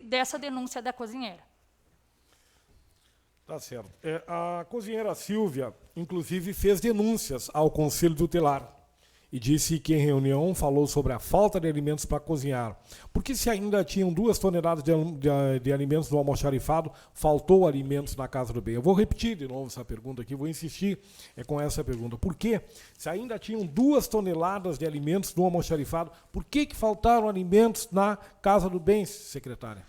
dessa denúncia da cozinheira. Tá certo. A cozinheira Silvia, inclusive, fez denúncias ao Conselho Tutelar e disse que em reunião falou sobre a falta de alimentos para cozinhar. Porque se ainda tinham 2 toneladas de alimentos no almoxarifado, faltou alimentos na Casa do Bem. Eu vou repetir de novo essa pergunta aqui, vou insistir com essa pergunta. Por quê? Se ainda tinham 2 toneladas de alimentos no almoxarifado, por que faltaram alimentos na Casa do Bem, secretária?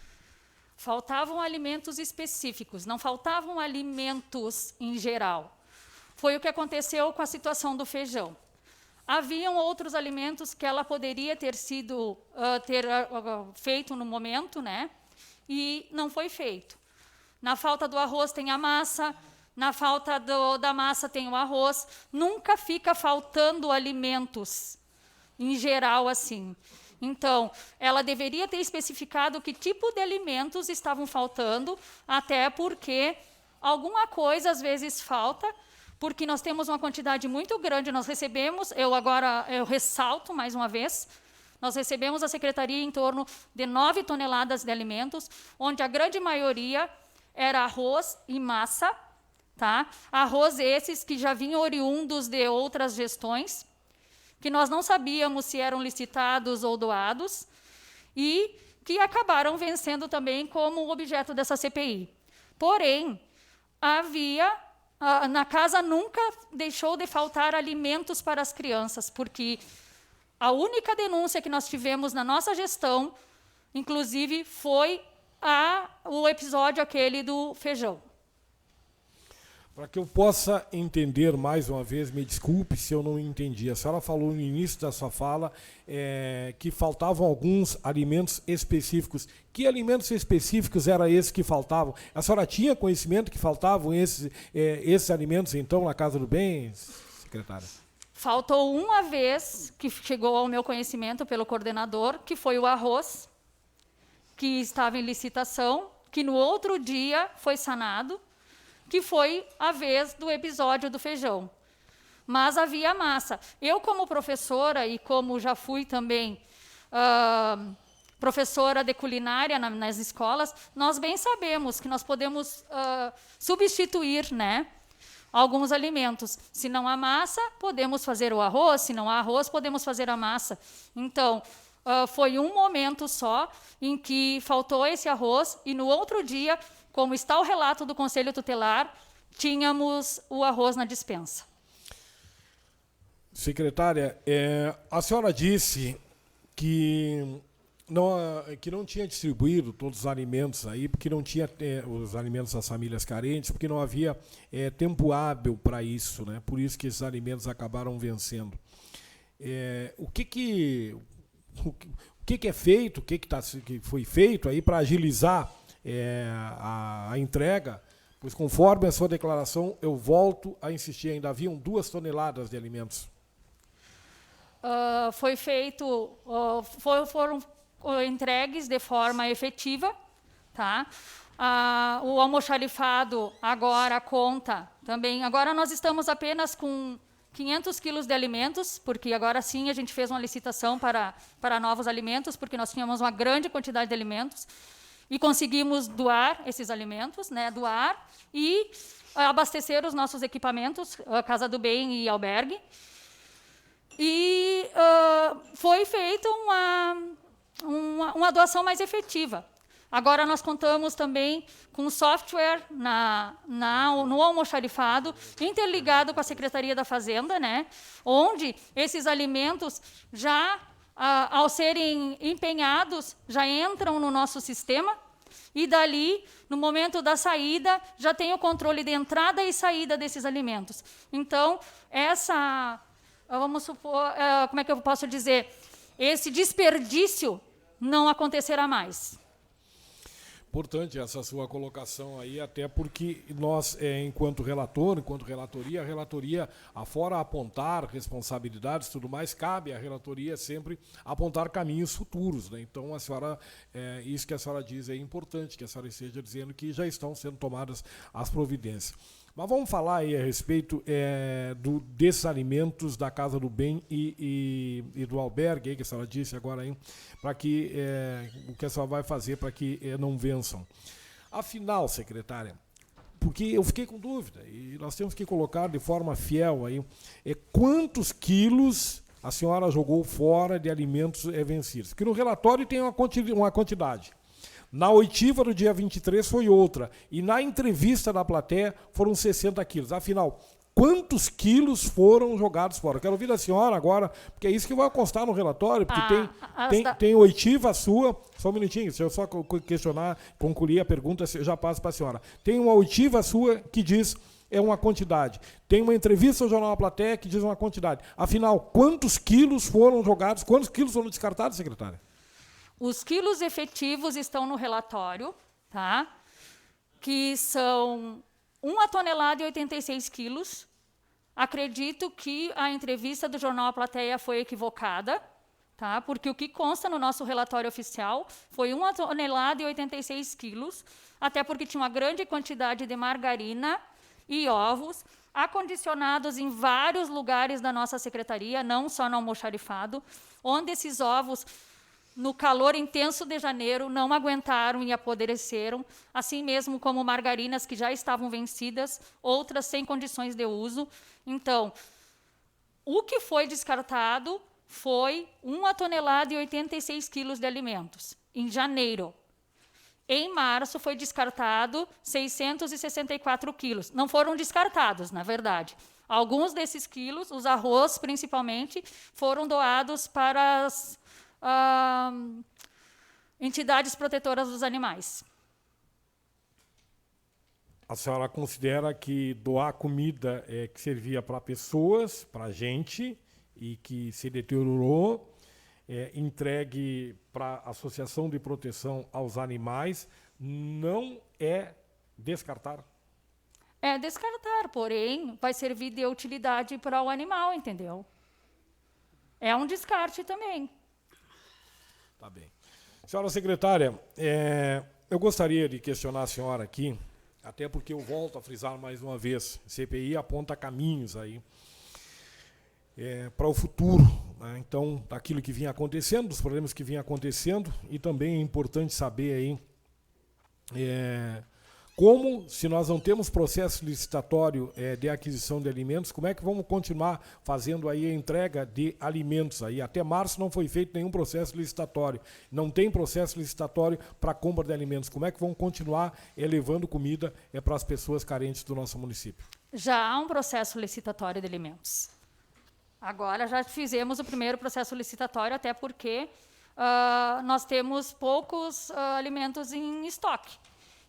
Faltavam alimentos específicos, não faltavam alimentos em geral. Foi o que aconteceu com a situação do feijão. Haviam outros alimentos que ela poderia ter sido feito no momento, né? E não foi feito. Na falta do arroz tem a massa, na falta da massa tem o arroz. Nunca fica faltando alimentos, em geral, assim. Então, ela deveria ter especificado que tipo de alimentos estavam faltando, até porque alguma coisa às vezes falta, porque nós temos uma quantidade muito grande, nós recebemos, eu ressalto mais uma vez, nós recebemos da Secretaria em torno de 9 toneladas de alimentos, onde a grande maioria era arroz e massa, tá? Arroz esses que já vinham oriundos de outras gestões, que nós não sabíamos se eram licitados ou doados, e que acabaram vencendo também como objeto dessa CPI. Porém, na casa nunca deixou de faltar alimentos para as crianças, porque a única denúncia que nós tivemos na nossa gestão, inclusive, foi o episódio aquele do feijão. Para que eu possa entender mais uma vez, me desculpe se eu não entendi. A senhora falou no início da sua fala que faltavam alguns alimentos específicos. Que alimentos específicos eram esses que faltavam? A senhora tinha conhecimento que faltavam esses alimentos, então, na Casa do Bem, secretária? Faltou uma vez que chegou ao meu conhecimento pelo coordenador, que foi o arroz, que estava em licitação, que no outro dia foi sanado, que foi a vez do episódio do feijão. Mas havia massa. Eu, como professora, e como já fui também professora de culinária nas escolas, nós bem sabemos que nós podemos substituir, né, alguns alimentos. Se não há massa, podemos fazer o arroz. Se não há arroz, podemos fazer a massa. Então, foi um momento só em que faltou esse arroz, e no outro dia, como está o relato do Conselho Tutelar, tínhamos o arroz na despensa. Secretária, a senhora disse que não tinha distribuído todos os alimentos aí, porque não tinha os alimentos das famílias carentes, porque não havia tempo hábil para isso, né? Por isso que esses alimentos acabaram vencendo. O que é feito, o que foi feito aí para agilizar a entrega? Pois, conforme a sua declaração, eu volto a insistir, ainda haviam 2 toneladas de alimentos. Foi feito, foram entregues de forma efetiva, tá? O almoxarifado agora conta também. Agora nós estamos apenas com 500 quilos de alimentos, porque agora sim a gente fez uma licitação para novos alimentos, porque nós tínhamos uma grande quantidade de alimentos e conseguimos doar esses alimentos, né? Doar e abastecer os nossos equipamentos, Casa do Bem e albergue. E foi feita uma doação mais efetiva. Agora nós contamos também com software no almoxarifado, interligado com a Secretaria da Fazenda, né, onde esses alimentos já, ao serem empenhados, já entram no nosso sistema, e dali, no momento da saída, já tem o controle de entrada e saída desses alimentos. Então, vamos supor, como é que eu posso dizer, esse desperdício não acontecerá mais. Importante essa sua colocação aí, até porque nós, enquanto relatoria, a relatoria, afora apontar responsabilidades e tudo mais, cabe à relatoria sempre apontar caminhos futuros, né? Então, a senhora, isso que a senhora diz é importante, que a senhora esteja dizendo que já estão sendo tomadas as providências. Mas vamos falar aí a respeito desses alimentos da Casa do Bem e do albergue, aí, que a senhora disse agora, para que o que a senhora vai fazer para que não vençam. Afinal, secretária, porque eu fiquei com dúvida, e nós temos que colocar de forma fiel aí, quantos quilos a senhora jogou fora de alimentos vencidos? Porque no relatório tem uma quantidade. Na oitiva do dia 23 foi outra. E na entrevista da plateia foram 60 quilos. Afinal, quantos quilos foram jogados fora? Eu quero ouvir da senhora agora, porque é isso que vai constar no relatório, porque tem oitiva sua. Só um minutinho, se eu só questionar, concluir a pergunta, eu já passo para a senhora. Tem uma oitiva sua que diz uma quantidade. Tem uma entrevista ao Jornal da Plateia que diz uma quantidade. Afinal, quantos quilos foram jogados, quantos quilos foram descartados, secretária? Os quilos efetivos estão no relatório, tá? Que são 1 tonelada e 86 quilos. Acredito que a entrevista do Jornal A Plateia foi equivocada, tá? Porque o que consta no nosso relatório oficial foi 1 tonelada e 86 quilos, até porque tinha uma grande quantidade de margarina e ovos, acondicionados em vários lugares da nossa secretaria, não só no almoxarifado, onde esses ovos, no calor intenso de janeiro, não aguentaram e apodreceram, assim mesmo como margarinas que já estavam vencidas, outras sem condições de uso. Então, o que foi descartado foi 1 tonelada e 86 quilos de alimentos, em janeiro. Em março, foi descartado 664 quilos. Não foram descartados, na verdade. Alguns desses quilos, os arroz principalmente, foram doados para as entidades protetoras dos animais. A senhora considera que doar comida que servia para pessoas, para gente, e que se deteriorou, entregue para a Associação de Proteção aos Animais, não é descartar? É descartar, porém, vai servir de utilidade para o animal, entendeu? É um descarte também. Tá bem. Senhora secretária, eu gostaria de questionar a senhora aqui, até porque eu volto a frisar mais uma vez, CPI aponta caminhos aí para o futuro, né? Então, daquilo que vinha acontecendo, dos problemas que vinha acontecendo, e também é importante saber aí como, se nós não temos processo licitatório de aquisição de alimentos, como é que vamos continuar fazendo aí a entrega de alimentos aí? Até março não foi feito nenhum processo licitatório. Não tem processo licitatório para a compra de alimentos. Como é que vamos continuar levando comida para as pessoas carentes do nosso município? Já há um processo licitatório de alimentos. Agora já fizemos o primeiro processo licitatório, até porque nós temos poucos alimentos em estoque.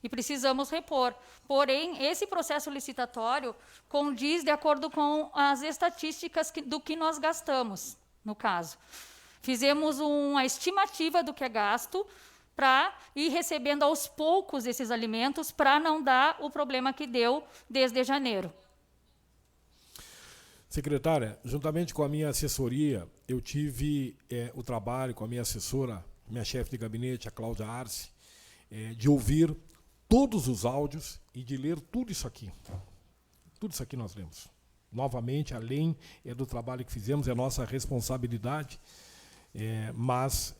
E precisamos repor. Porém, esse processo licitatório condiz de acordo com as estatísticas do que nós gastamos, no caso. Fizemos uma estimativa do que é gasto para ir recebendo aos poucos esses alimentos para não dar o problema que deu desde janeiro. Secretária, juntamente com a minha assessoria, eu tive o trabalho com a minha assessora, minha chefe de gabinete, a Cláudia Arce, de ouvir todos os áudios e de ler tudo isso aqui. Tudo isso aqui nós lemos. Novamente, além do trabalho que fizemos, é nossa responsabilidade, mas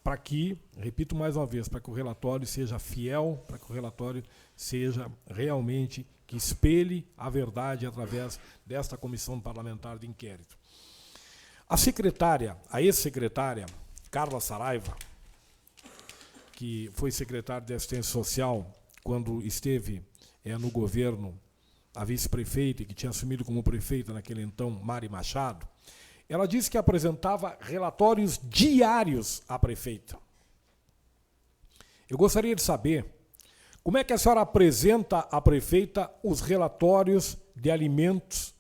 para que, repito mais uma vez, para que o relatório seja fiel, para que o relatório seja realmente, que espelhe a verdade através desta comissão parlamentar de inquérito. A secretária, a ex-secretária, Carla Saraiva, que foi secretária de Assistência Social quando esteve no governo, a vice-prefeita, que tinha assumido como prefeita naquele então, Mari Machado, ela disse que apresentava relatórios diários à prefeita. Eu gostaria de saber como é que a senhora apresenta à prefeita os relatórios de alimentos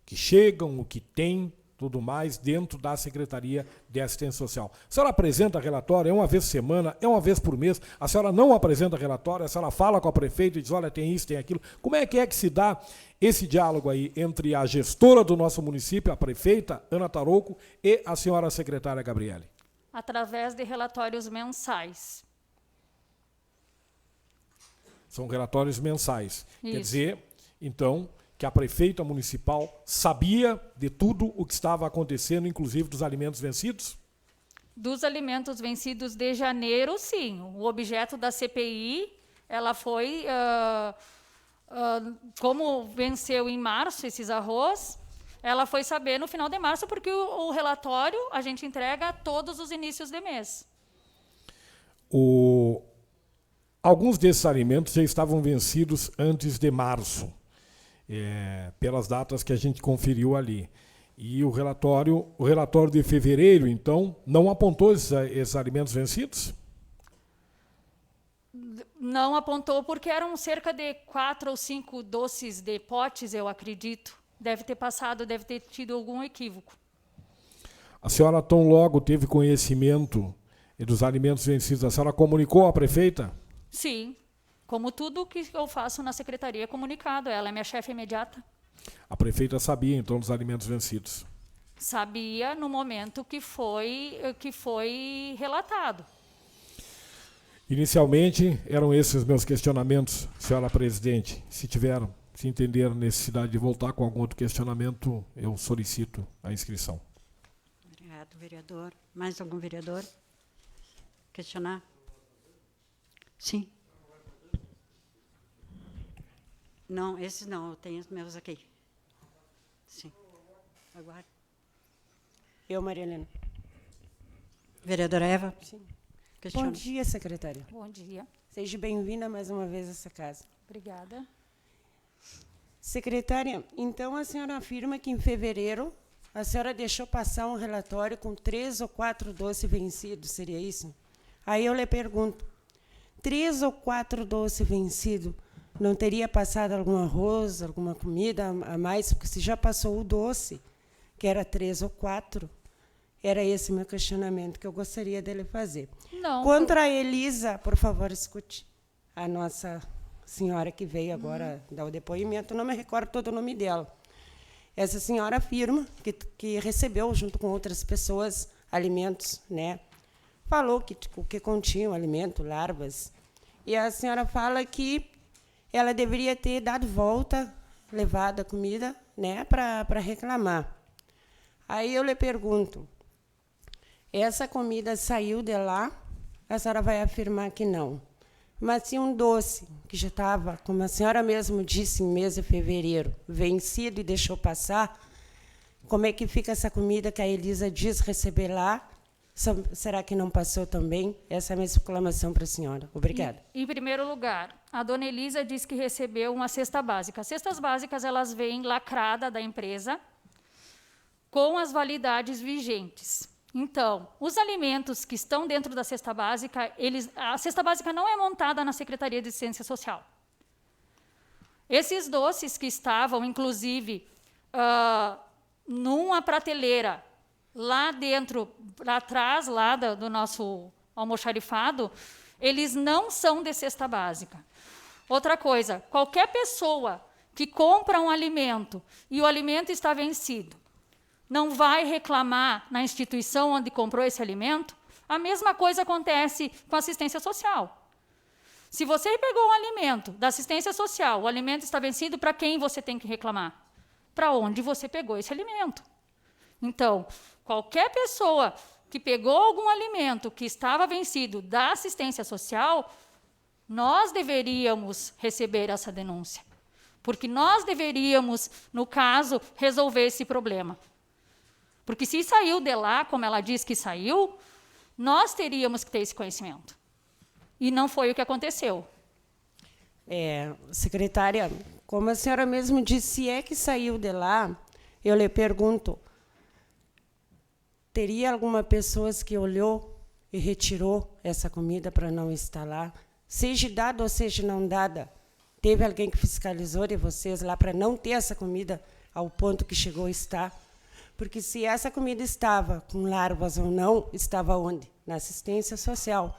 que chegam, o que tem, tudo mais, dentro da Secretaria de Assistência Social. A senhora apresenta relatório, é uma vez por semana, é uma vez por mês, a senhora não apresenta relatório, a senhora fala com a prefeita e diz, olha, tem isso, tem aquilo. Como é que se dá esse diálogo aí entre a gestora do nosso município, a prefeita, Ana Tarouco, e a senhora secretária Gabriele? Através de relatórios mensais. São relatórios mensais. Isso. Quer dizer então, que a prefeita municipal sabia de tudo o que estava acontecendo, inclusive dos alimentos vencidos? Dos alimentos vencidos de janeiro, sim. O objeto da CPI, ela foi, como venceu em março esses arroz, ela foi saber no final de março, porque o relatório a gente entrega todos os inícios de mês. Alguns desses alimentos já estavam vencidos antes de março, pelas datas que a gente conferiu ali. E o relatório de fevereiro, então, não apontou esses alimentos vencidos? Não apontou, porque eram cerca de 4 ou 5 doces de potes, eu acredito. Deve ter passado, deve ter tido algum equívoco. A senhora tão logo teve conhecimento dos alimentos vencidos, a senhora comunicou à prefeita? Sim, como tudo que eu faço na secretaria é comunicado. Ela é minha chefe imediata. A prefeita sabia, então, dos alimentos vencidos? Sabia no momento que foi relatado. Inicialmente, eram esses meus questionamentos, senhora presidente. Se entenderam necessidade de voltar com algum outro questionamento, eu solicito a inscrição. Obrigado, vereador. Mais algum vereador? Questionar? Sim. Não, esses não, eu tenho os meus aqui. Sim. Agora. Eu, Maria Helena. Vereadora Eva? Sim. Questiona. Bom dia, secretária. Bom dia. Seja bem-vinda mais uma vez a essa casa. Obrigada. Secretária, então a senhora afirma que em fevereiro a senhora deixou passar um relatório com 3 ou 4 doces vencidos, seria isso? Aí eu lhe pergunto, 3 ou 4 doces vencidos, não teria passado algum arroz, alguma comida a mais? Porque se já passou o doce, que era 3 ou 4, era esse meu questionamento que eu gostaria dele fazer. Não. Contra a Elisa, por favor, escute. A nossa senhora que veio agora dar o depoimento, não me recordo todo o nome dela. Essa senhora afirma que recebeu, junto com outras pessoas, alimentos, né? Falou que continham alimento, larvas. E a senhora fala que ela deveria ter dado volta, levado a comida, né, para reclamar. Aí eu lhe pergunto, essa comida saiu de lá? A senhora vai afirmar que não. Mas se um doce que já estava, como a senhora mesmo disse, em mês de fevereiro, vencido e deixou passar, como é que fica essa comida que a Elisa diz receber lá? Será que não passou também? Essa é a minha exclamação para a senhora. Obrigada. Em primeiro lugar, a dona Elisa disse que recebeu uma cesta básica. As cestas básicas, elas vêm lacrada da empresa com as validades vigentes. Então, os alimentos que estão dentro da cesta básica, a cesta básica não é montada na Secretaria de Assistência Social. Esses doces que estavam, inclusive, numa prateleira, lá dentro, lá atrás, lá do nosso almoxarifado, eles não são de cesta básica. Outra coisa, qualquer pessoa que compra um alimento e o alimento está vencido, não vai reclamar na instituição onde comprou esse alimento? A mesma coisa acontece com a assistência social. Se você pegou um alimento da assistência social, o alimento está vencido, para quem você tem que reclamar? Para onde você pegou esse alimento? Então, qualquer pessoa que pegou algum alimento que estava vencido da assistência social, nós deveríamos receber essa denúncia. Porque nós deveríamos, no caso, resolver esse problema. Porque se saiu de lá, como ela diz que saiu, nós teríamos que ter esse conhecimento. E não foi o que aconteceu. Secretária, como a senhora mesmo disse, se é que saiu de lá, eu lhe pergunto, teria alguma pessoa que olhou e retirou essa comida para não estar lá? Seja dada ou seja não dada, teve alguém que fiscalizou de vocês lá para não ter essa comida ao ponto que chegou a estar? Porque se essa comida estava com larvas ou não, estava onde? Na assistência social.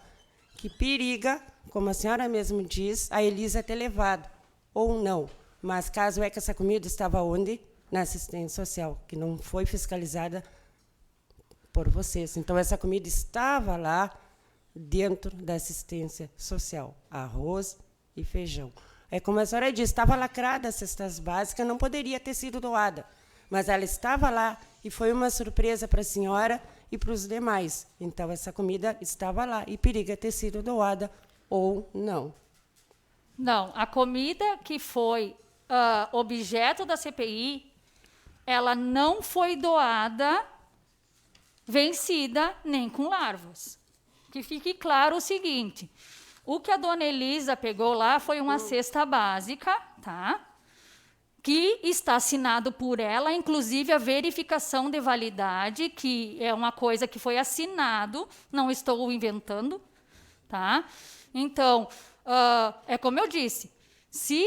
Que periga, como a senhora mesmo diz, a Elisa ter levado, ou não. Mas caso é que essa comida estava onde? Na assistência social, que não foi fiscalizada por vocês. Então, essa comida estava lá dentro da assistência social, arroz e feijão. É como a senhora disse, estava lacrada as cestas básicas, não poderia ter sido doada. Mas ela estava lá e foi uma surpresa para a senhora e para os demais. Então, essa comida estava lá e periga ter sido doada ou não. Não, a comida que foi objeto da CPI, ela não foi doada, vencida, nem com larvas. Que fique claro o seguinte, o que a dona Elisa pegou lá foi uma cesta básica, tá? Que está assinado por ela, inclusive a verificação de validade, que é uma coisa que foi assinado, não estou inventando, tá? Então, é como eu disse, se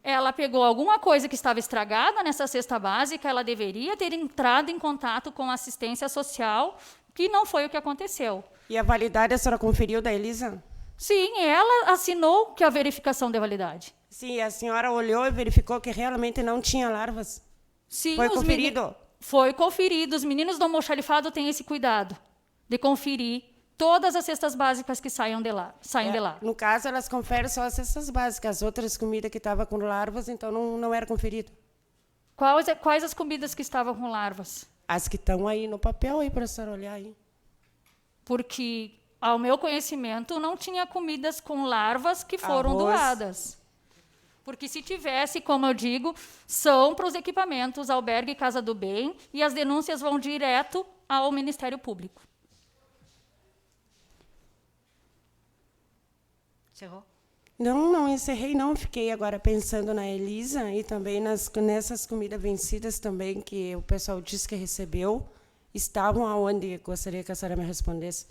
ela pegou alguma coisa que estava estragada nessa cesta básica, ela deveria ter entrado em contato com a assistência social, que não foi o que aconteceu. E a validade a senhora conferiu da Elisa? Sim, ela assinou que a verificação de validade. Sim, a senhora olhou e verificou que realmente não tinha larvas? Sim, Foi conferido? Foi conferido. Os meninos do almoxarifado têm esse cuidado de conferir todas as cestas básicas que saem de lá. No caso, elas conferem só as cestas básicas. As outras comidas que estavam com larvas, então não era conferido. Quais as comidas que estavam com larvas? As que estão aí no papel aí para a senhora olhar aí. Porque, ao meu conhecimento, não tinha comidas com larvas que foram Arroz. doadas. Porque se tivesse, como eu digo, são para os equipamentos Albergue e Casa do Bem e as denúncias vão direto ao Ministério Público. Encerrou? Não encerrei, não. Fiquei agora pensando na Elisa e também nessas comidas vencidas também que o pessoal disse que recebeu. Estavam aonde? Gostaria que a senhora me respondesse.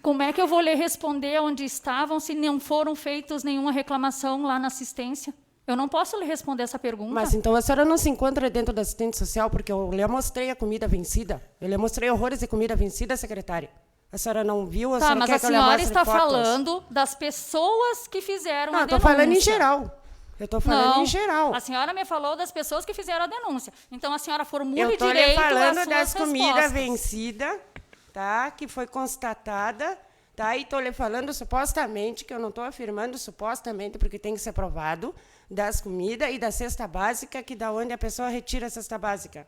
Como é que eu vou lhe responder onde estavam se não foram feitas nenhuma reclamação lá na assistência? Eu não posso lhe responder essa pergunta. Mas então a senhora não se encontra dentro da assistente social porque eu lhe mostrei a comida vencida. Eu lhe mostrei horrores de comida vencida, secretária. A senhora não viu? Tá, mas quer a que eu lhe senhora mostre está fotos? falando das pessoas que fizeram a Não, eu denúncia. estou falando em geral. Eu estou falando Não, em geral. a senhora me falou das pessoas que fizeram a denúncia. Então, a senhora formule Eu estou lhe direito as falando suas das comidas respostas. vencidas, tá? Que foi constatada, tá? E estou lhe falando supostamente, que eu não estou afirmando supostamente, porque tem que ser provado, das comidas e da cesta básica, que da onde a pessoa retira a cesta básica.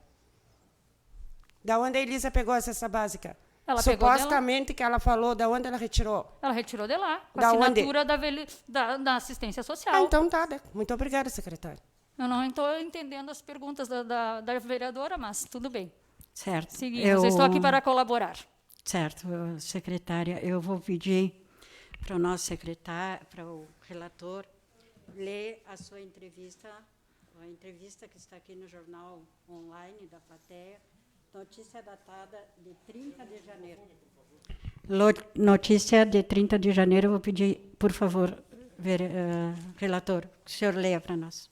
Da onde a Elisa pegou a cesta básica? Ela pegou supostamente que ela falou, da onde ela retirou? Ela retirou de lá, com a Da onde? assinatura da assistência social. Ah, então tá. Muito obrigada, secretária. Eu não estou entendendo as perguntas da vereadora, mas tudo bem. Certo. Seguimos. Eu estou aqui para colaborar. Certo, secretária. Eu vou pedir para o nosso secretário, para o relator, ler a sua entrevista, a entrevista que está aqui no jornal online da plateia, notícia datada de 30 de janeiro. Notícia de 30 de janeiro, eu vou pedir, por favor, relator, que o senhor leia para nós.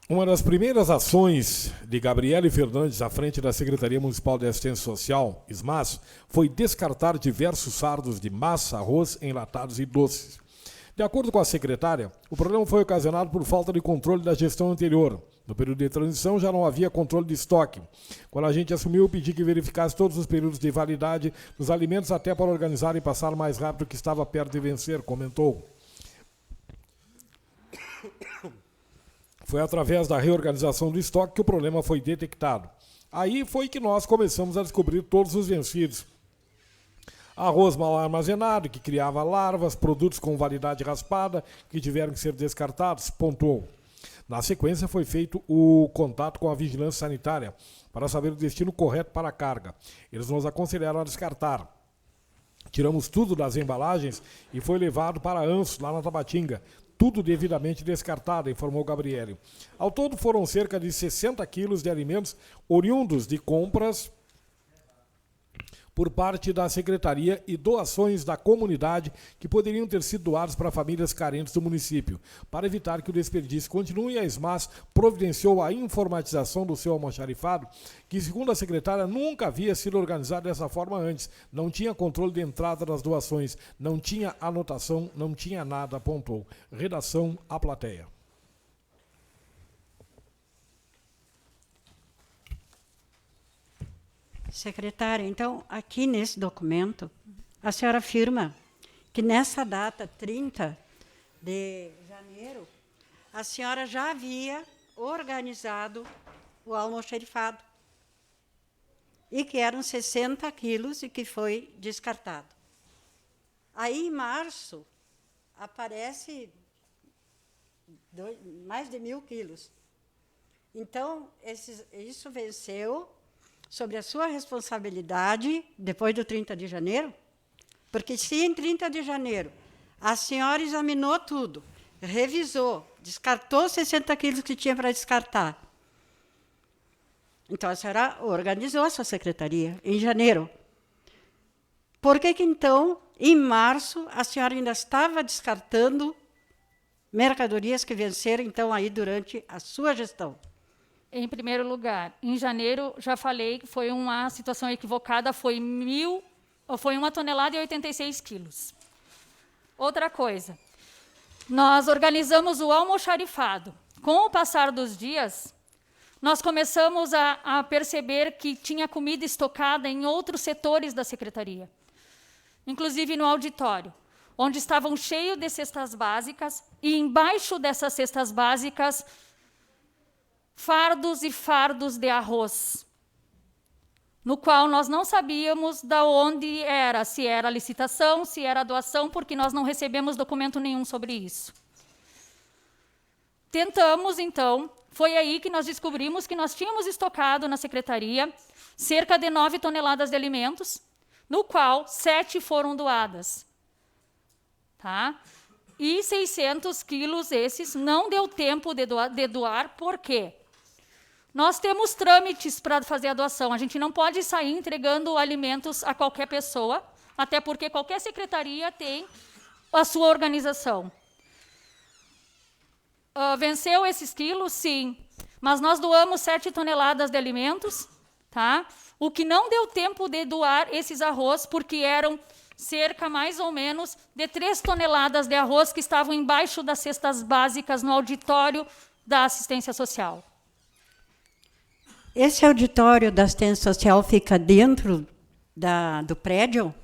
Uma das primeiras ações de Gabriele Fernandes à frente da Secretaria Municipal de Assistência Social, SMAS, foi descartar diversos fardos de massa, arroz, enlatados e doces. De acordo com a secretária, o problema foi ocasionado por falta de controle da gestão anterior. No período de transição já não havia controle de estoque. Quando a gente assumiu, eu pedi que verificasse todos os períodos de validade dos alimentos até para organizar e passar mais rápido que estava perto de vencer, comentou. Foi através da reorganização do estoque que o problema foi detectado. Aí foi que nós começamos a descobrir todos os vencidos. Arroz mal armazenado, que criava larvas, produtos com validade raspada, que tiveram que ser descartados, pontuou. Na sequência, foi feito o contato com a vigilância sanitária para saber o destino correto para a carga. Eles nos aconselharam a descartar. Tiramos tudo das embalagens e foi levado para Anço, lá na Tabatinga. Tudo devidamente descartado, informou Gabriele. Ao todo, foram cerca de 60 quilos de alimentos oriundos de compras por parte da Secretaria e doações da comunidade que poderiam ter sido doados para famílias carentes do município. Para evitar que o desperdício continue, a SMAS providenciou a informatização do seu almoxarifado, que, segundo a secretária, nunca havia sido organizado dessa forma antes. Não tinha controle de entrada das doações, não tinha anotação, não tinha nada, apontou. Redação, a plateia. Secretária, então, aqui nesse documento, a senhora afirma que nessa data, 30 de janeiro, a senhora já havia organizado o almoxarifado, e que eram 60 quilos e que foi descartado. Aí, em março, aparece mais de 1.000 quilos. Então, isso venceu sobre a sua responsabilidade depois do 30 de janeiro, porque se em 30 de janeiro a senhora examinou tudo, revisou, descartou 60 quilos que tinha para descartar, então a senhora organizou a sua secretaria em janeiro. Por que, então, em março, a senhora ainda estava descartando mercadorias que venceram, então, aí durante a sua gestão? Em primeiro lugar, em janeiro, já falei que foi uma situação equivocada, foi 1 tonelada e 86 quilos. Outra coisa, nós organizamos o almoxarifado. Com o passar dos dias, nós começamos a perceber que tinha comida estocada em outros setores da secretaria, inclusive no auditório, onde estavam cheios de cestas básicas, e embaixo dessas cestas básicas, fardos e fardos de arroz, no qual nós não sabíamos de onde era, se era licitação, se era doação, porque nós não recebemos documento nenhum sobre isso. Tentamos, então, foi aí que nós descobrimos que nós tínhamos estocado na secretaria cerca de 9 toneladas de alimentos, no qual 7 foram doadas. Tá? E 600 quilos esses não deu tempo de doar, por quê? Nós temos trâmites para fazer a doação. A gente não pode sair entregando alimentos a qualquer pessoa, até porque qualquer secretaria tem a sua organização. Venceu esses quilos? Sim. Mas nós doamos 7 toneladas de alimentos, tá? O que não deu tempo de doar esses arroz, porque eram cerca, mais ou menos, de 3 toneladas de arroz que estavam embaixo das cestas básicas no auditório da assistência social. Esse auditório da assistência social fica dentro do prédio?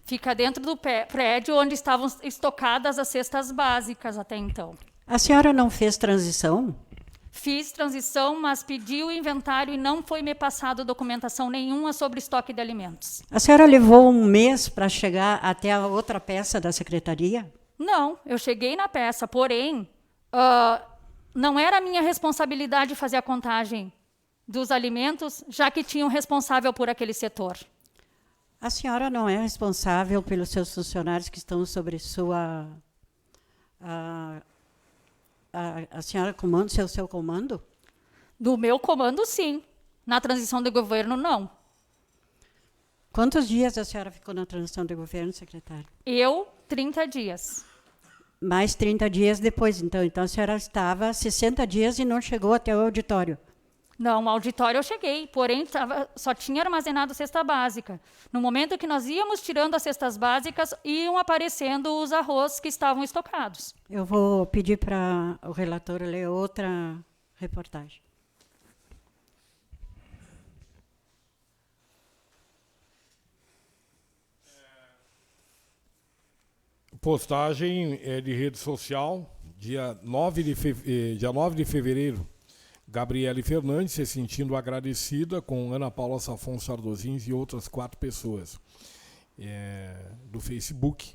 Fica dentro do prédio onde estavam estocadas as cestas básicas até então. A senhora não fez transição? Fiz transição, mas pedi o inventário e não foi me passado documentação nenhuma sobre estoque de alimentos. A senhora levou um mês para chegar até a outra peça da secretaria? Não, eu cheguei na peça, porém, não era minha responsabilidade fazer a contagem dos alimentos, já que tinha um responsável por aquele setor. A senhora não é responsável pelos seus funcionários que estão sobre sua... A senhora comanda o seu comando? Do meu comando, sim. Na transição de governo, não. Quantos dias a senhora ficou na transição de governo, secretária? Eu, 30 dias. Mais 30 dias depois, então. Então, a senhora estava 60 dias e não chegou até o auditório. Não, no auditório eu cheguei, porém só tinha armazenado cesta básica. No momento que nós íamos tirando as cestas básicas, iam aparecendo os arroz que estavam estocados. Eu vou pedir para o relator ler outra reportagem. Postagem de rede social, dia 9 de fevereiro. Gabriele Fernandes se sentindo agradecida com Ana Paula Safon Sardozins e outras 4 pessoas do Facebook.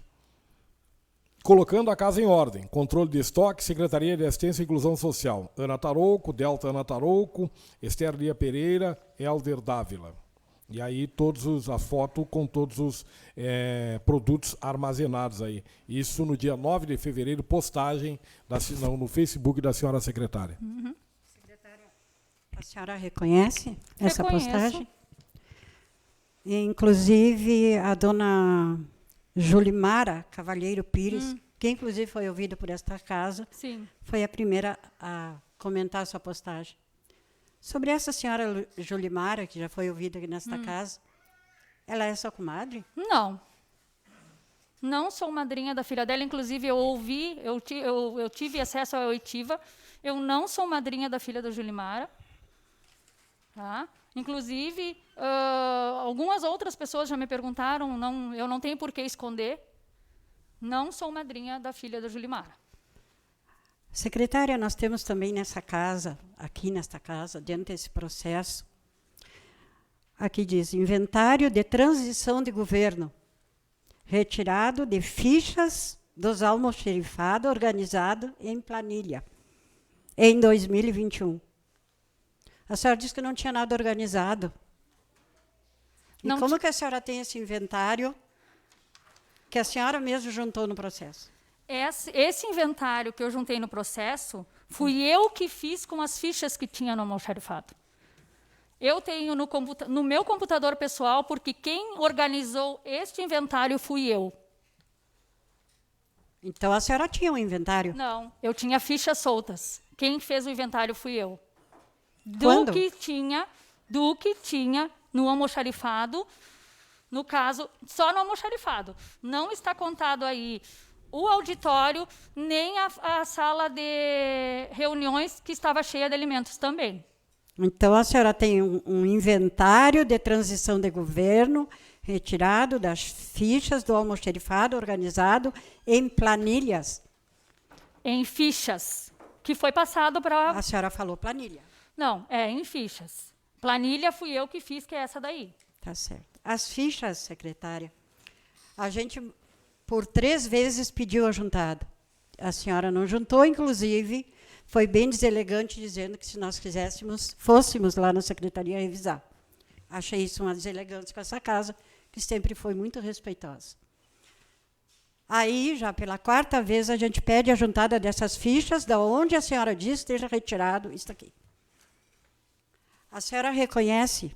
Colocando a casa em ordem. Controle de estoque, Secretaria de Assistência e Inclusão Social. Ana Tarouco, Delta Ana Tarouco, Esther Lia Pereira, Helder Dávila. E aí a foto com todos os produtos armazenados aí. Isso no dia 9 de fevereiro, postagem no Facebook da senhora secretária. Uhum. A senhora reconhece essa Reconheço. postagem? E, inclusive, a dona Julimara Cavalheiro Pires, que inclusive foi ouvida por esta casa, Sim. foi a primeira a comentar a sua postagem. Sobre essa senhora Julimara, que já foi ouvida aqui nesta casa, ela é sua comadre? Não. Não sou madrinha da filha dela, inclusive eu tive acesso à oitiva. Eu não sou madrinha da filha da Julimara. Tá? Inclusive, algumas outras pessoas já me perguntaram, eu não tenho por que esconder. Não sou madrinha da filha da Julimara. Secretária, nós temos também nessa casa, aqui nesta casa, dentro desse processo, aqui diz, inventário de transição de governo, retirado de fichas dos almoxerifados organizado em planilha, em 2021. A senhora disse que não tinha nada organizado. E Não como que a senhora tem esse inventário que a senhora mesmo juntou no processo? Esse inventário que eu juntei no processo, fui eu que fiz com as fichas que tinha no almoxarifado. Eu tenho no meu computador pessoal, porque quem organizou este inventário fui eu. Então, a senhora tinha um inventário? Não, eu tinha fichas soltas. Quem fez o inventário fui eu. Quando? Do que tinha no almoxarifado, no caso, só no almoxarifado. Não está contado aí o auditório, nem a sala de reuniões, que estava cheia de alimentos também. Então, a senhora tem um inventário de transição de governo retirado das fichas do almoxarifado organizado em planilhas. Em fichas, que foi passado para... A senhora falou planilha. Não, em fichas. Planilha fui eu que fiz, que é essa daí. Tá certo. As fichas, secretária, a gente, por 3 vezes, pediu a juntada. A senhora não juntou, inclusive, foi bem deselegante, dizendo que, se nós quiséssemos, fôssemos lá na secretaria revisar. Achei isso uma deselegância com essa casa, que sempre foi muito respeitosa. Aí, já pela 4ª vez, a gente pede a juntada dessas fichas, da onde a senhora diz esteja retirado isso aqui. A senhora reconhece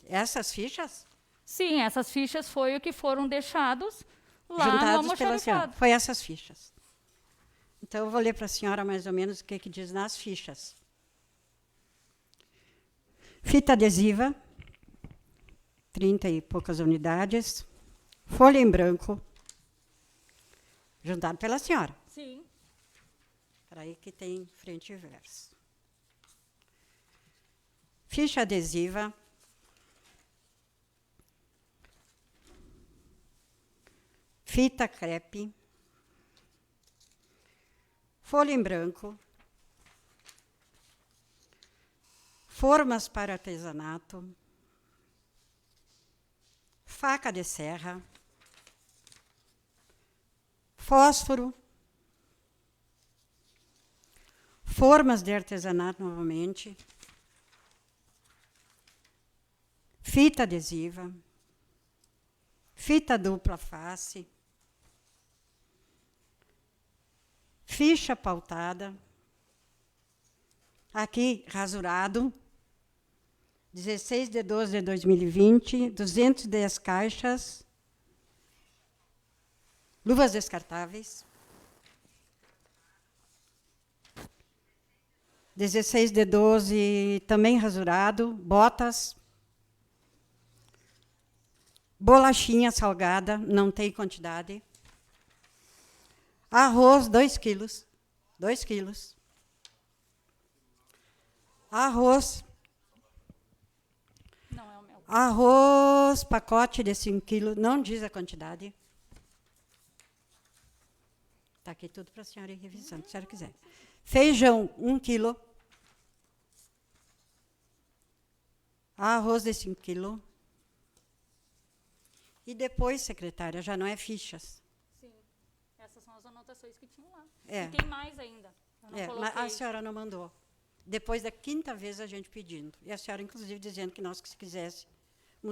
essas fichas? Sim, essas fichas foi o que foram deixados lá no Juntados pela senhora. almoxarifado. Foi essas fichas. Então, eu vou ler para a senhora mais ou menos o que diz nas fichas. Fita adesiva, 30 e poucas unidades. Folha em branco, juntado pela senhora. Sim. Para aí que tem frente e verso. Ficha adesiva. Fita crepe. Folha em branco. Formas para artesanato. Faca de serra. Fósforo. Formas de artesanato novamente. Fita adesiva. Fita dupla face. Ficha pautada. Aqui, rasurado. 16/12/2020, 210 caixas. Luvas descartáveis. 16/12, também rasurado. Botas. Bolachinha salgada, não tem quantidade. Arroz, 2 quilos. 2 quilos. Arroz. Não é o meu. Arroz, pacote de 5 quilos, não diz a quantidade. Está aqui tudo para a senhora ir revisando, se a senhora quiser. Feijão, 1 quilo. Arroz de 5 quilos. E depois, secretária, já não é fichas. Sim. Essas são as anotações que tinham lá. É. E tem mais ainda. Eu não Mas coloquei. a senhora não mandou. Depois da 5ª vez a gente pedindo. E a senhora, inclusive, dizendo que nós, se quiséssemos,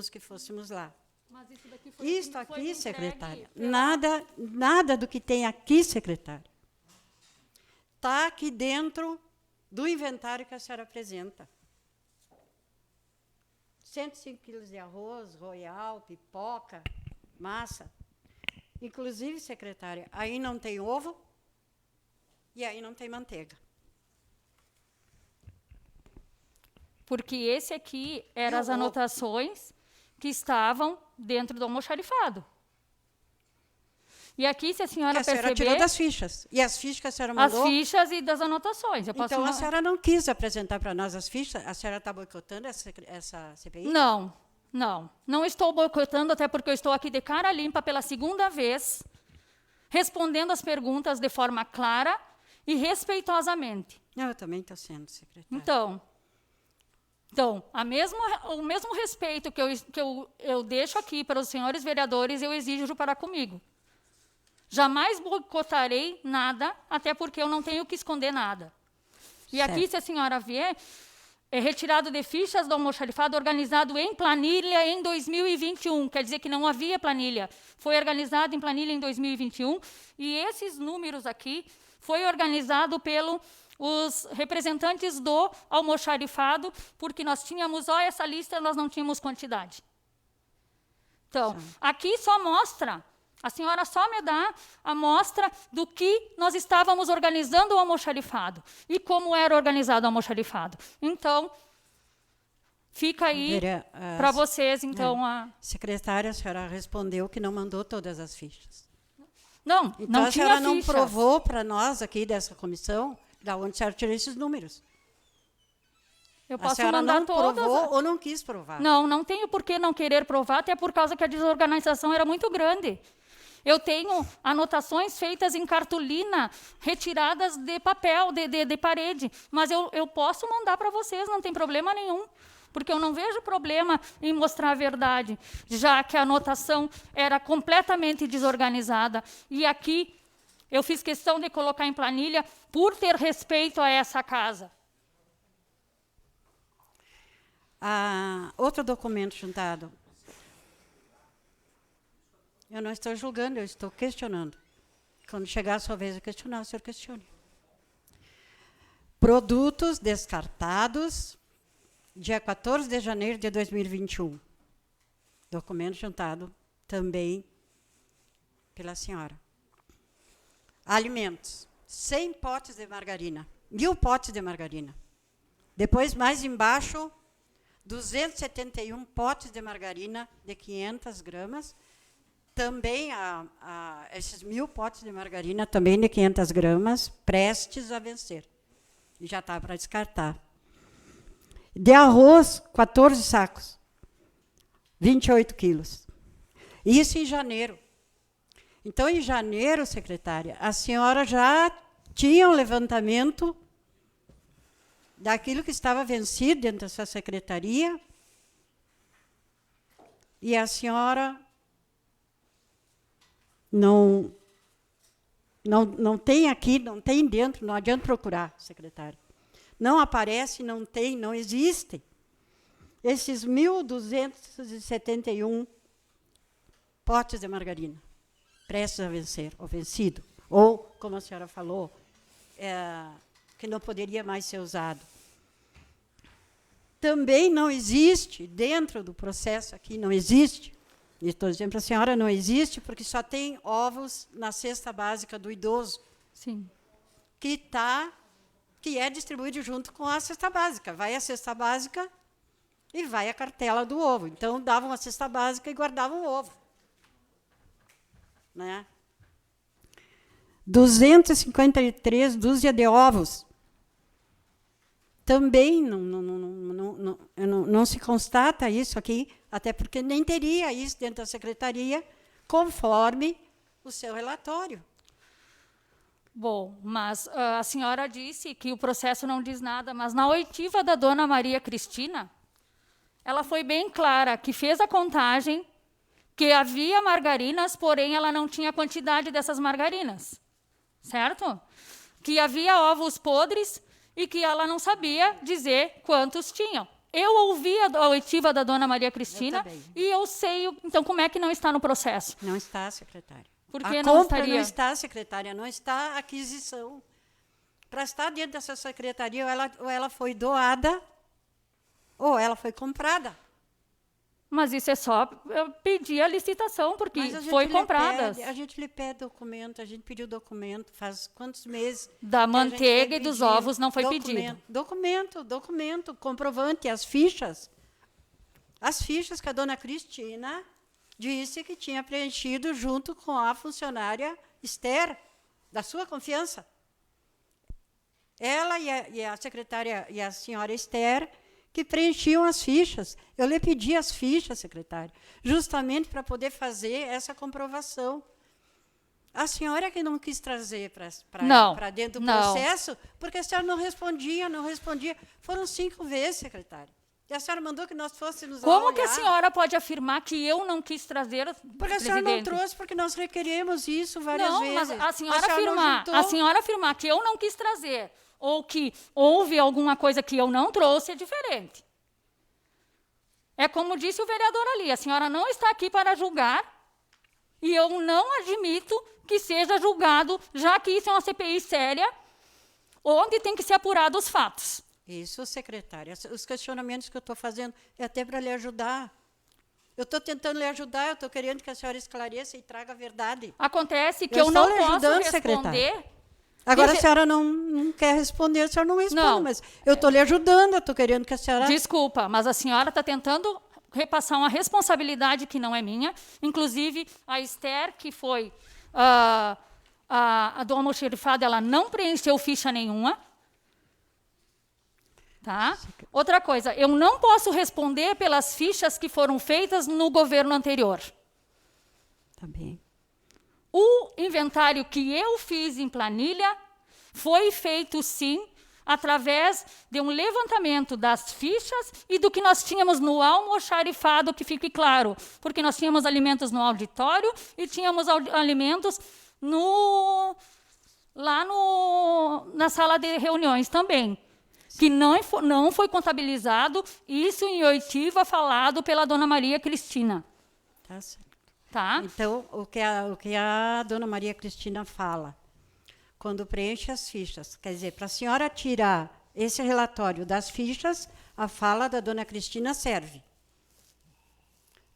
que fôssemos lá. Mas isso daqui foi Isto foi aqui, entregue secretária, pela- nada do que tem aqui, secretária, está aqui dentro do inventário que a senhora apresenta. 105 quilos de arroz, royal, pipoca, massa. Inclusive, secretária, aí não tem ovo e aí não tem manteiga. Porque esse aqui eram E as o ovo? anotações que estavam dentro do almoxarifado. E aqui, se a senhora Que a senhora perceber, tirou das fichas. E as fichas que a senhora as mandou... fichas e das anotações. Eu posso Então, a ma- senhora não quis apresentar para nós as fichas? A senhora está boicotando essa CPI? Não, não. Não estou boicotando, até porque eu estou aqui de cara limpa pela 2ª vez. respondendo as perguntas de forma clara e respeitosamente. Eu também estou sendo, secretária. Então o mesmo respeito que eu deixo aqui para os senhores vereadores, eu exijo para comigo. Jamais boicotarei nada, até porque eu não tenho que esconder nada. E Certo. aqui, se a senhora vier, é retirado de fichas do almoxarifado organizado em planilha em 2021. Quer dizer que não havia planilha. Foi organizado em planilha em 2021. E esses números aqui foi organizado os representantes do almoxarifado, porque nós tínhamos, essa lista, nós não tínhamos quantidade. Então, aqui só mostra, a senhora só me dá a amostra do que nós estávamos organizando o almoxarifado e como era organizado o almoxarifado. Então, fica aí para vocês, então, Secretária, a senhora respondeu que não mandou todas as fichas. Não, Então, não a tinha senhora não fichas. provou para nós aqui dessa comissão da onde a senhora tirou esses números. Eu A posso senhora mandar não todas. provou ou não quis provar? Não tenho por que não querer provar, até por causa que a desorganização era muito grande. Eu tenho anotações feitas em cartolina, retiradas de papel, de parede, mas eu posso mandar para vocês, não tem problema nenhum, porque eu não vejo problema em mostrar a verdade, já que a anotação era completamente desorganizada. E aqui eu fiz questão de colocar em planilha por ter respeito a essa casa. Outro documento juntado. Eu não estou julgando, eu estou questionando. Quando chegar a sua vez de questionar, o senhor questione. Produtos descartados, dia 14 de janeiro de 2021. Documento juntado também pela senhora. Alimentos. 100 potes de margarina. 1000 potes de margarina. Depois, mais embaixo, 271 potes de margarina de 500 gramas. Também esses 1000 potes de margarina, também de 500 gramas, prestes a vencer. E já está para descartar. De arroz, 14 sacos. 28 quilos. Isso em janeiro. Então, em janeiro, secretária, a senhora já tinha um levantamento daquilo que estava vencido dentro da sua secretaria, e a senhora não tem aqui, não tem dentro, não adianta procurar, secretária. Não aparece, não tem, não existe. Esses 1.271 potes de margarina, prestes a vencer, ou vencido, ou, como a senhora falou, que não poderia mais ser usado. Também não existe, dentro do processo aqui, não existe, e estou dizendo para a senhora, não existe, porque só tem ovos na cesta básica do idoso. Sim. Que é distribuído junto com a cesta básica. Vai a cesta básica e vai a cartela do ovo. Então, davam a cesta básica e guardavam o ovo. Né? 253 dúzia de ovos. Também não se constata isso aqui, até porque nem teria isso dentro da secretaria, conforme o seu relatório. Bom, mas a senhora disse que o processo não diz nada, mas na oitiva da dona Maria Cristina, ela foi bem clara que fez a contagem, que havia margarinas, porém ela não tinha a quantidade dessas margarinas, certo? Que havia ovos podres e que ela não sabia dizer quantos tinham. Eu ouvi a oitiva da dona Maria Cristina e eu sei, então, como é que não está no processo. Não está, secretária. Por que a não compra estaria? não está, secretária, não está a aquisição. Para estar dentro dessa secretaria, ou ela foi doada, ou ela foi comprada. Mas isso é só pedir a licitação, porque Mas a gente foi lhe comprada. a gente lhe pede documento, a gente pediu documento, faz quantos meses? Da que a gente manteiga vem e dos pedindo ovos não foi pedido. Documento, comprovante, as fichas. As fichas que a dona Cristina disse que tinha preenchido junto com a funcionária Esther, da sua confiança. Ela e a secretária e a senhora Esther que preenchiam as fichas. Eu lhe pedi as fichas, secretária, justamente para poder fazer essa comprovação. A senhora que não quis trazer Não, para dentro do não. processo, porque a senhora não respondia. Foram 5 vezes, secretária. E a senhora mandou que nós fôssemos lá Como que a olhar. senhora pode afirmar que eu não quis trazer, Porque a senhora não presidente? trouxe, porque nós requeremos isso várias Não, vezes. mas a senhora não juntou. afirmar que eu não quis trazer ou que houve alguma coisa que eu não trouxe é diferente. É como disse o vereador ali, a senhora não está aqui para julgar e eu não admito que seja julgado, já que isso é uma CPI séria, onde tem que ser apurado os fatos. Isso, secretária. Os questionamentos que eu estou fazendo é até para lhe ajudar. Eu estou tentando lhe ajudar, eu estou querendo que a senhora esclareça e traga a verdade. Acontece que Eu eu estou não lhe posso ajudando, responder. secretária. Agora a senhora não quer responder, a senhora não responde, Não. mas eu estou lhe ajudando, eu estou querendo que a senhora... Desculpa, mas a senhora está tentando repassar uma responsabilidade que não é minha. Inclusive, a Esther, que foi a do almoxerifado, ela não preencheu ficha nenhuma. Tá? Outra coisa, eu não posso responder pelas fichas que foram feitas no governo anterior. Tá bem. O inventário que eu fiz em planilha foi feito, sim, através de um levantamento das fichas e do que nós tínhamos no almoxarifado, que fique claro, porque nós tínhamos alimentos no auditório e tínhamos alimentos lá na sala de reuniões também, que não foi contabilizado, isso em oitiva falado pela dona Maria Cristina. Tá certo. Tá? Então, o que a dona Maria Cristina fala, quando preenche as fichas, quer dizer, para a senhora tirar esse relatório das fichas, a fala da dona Cristina serve.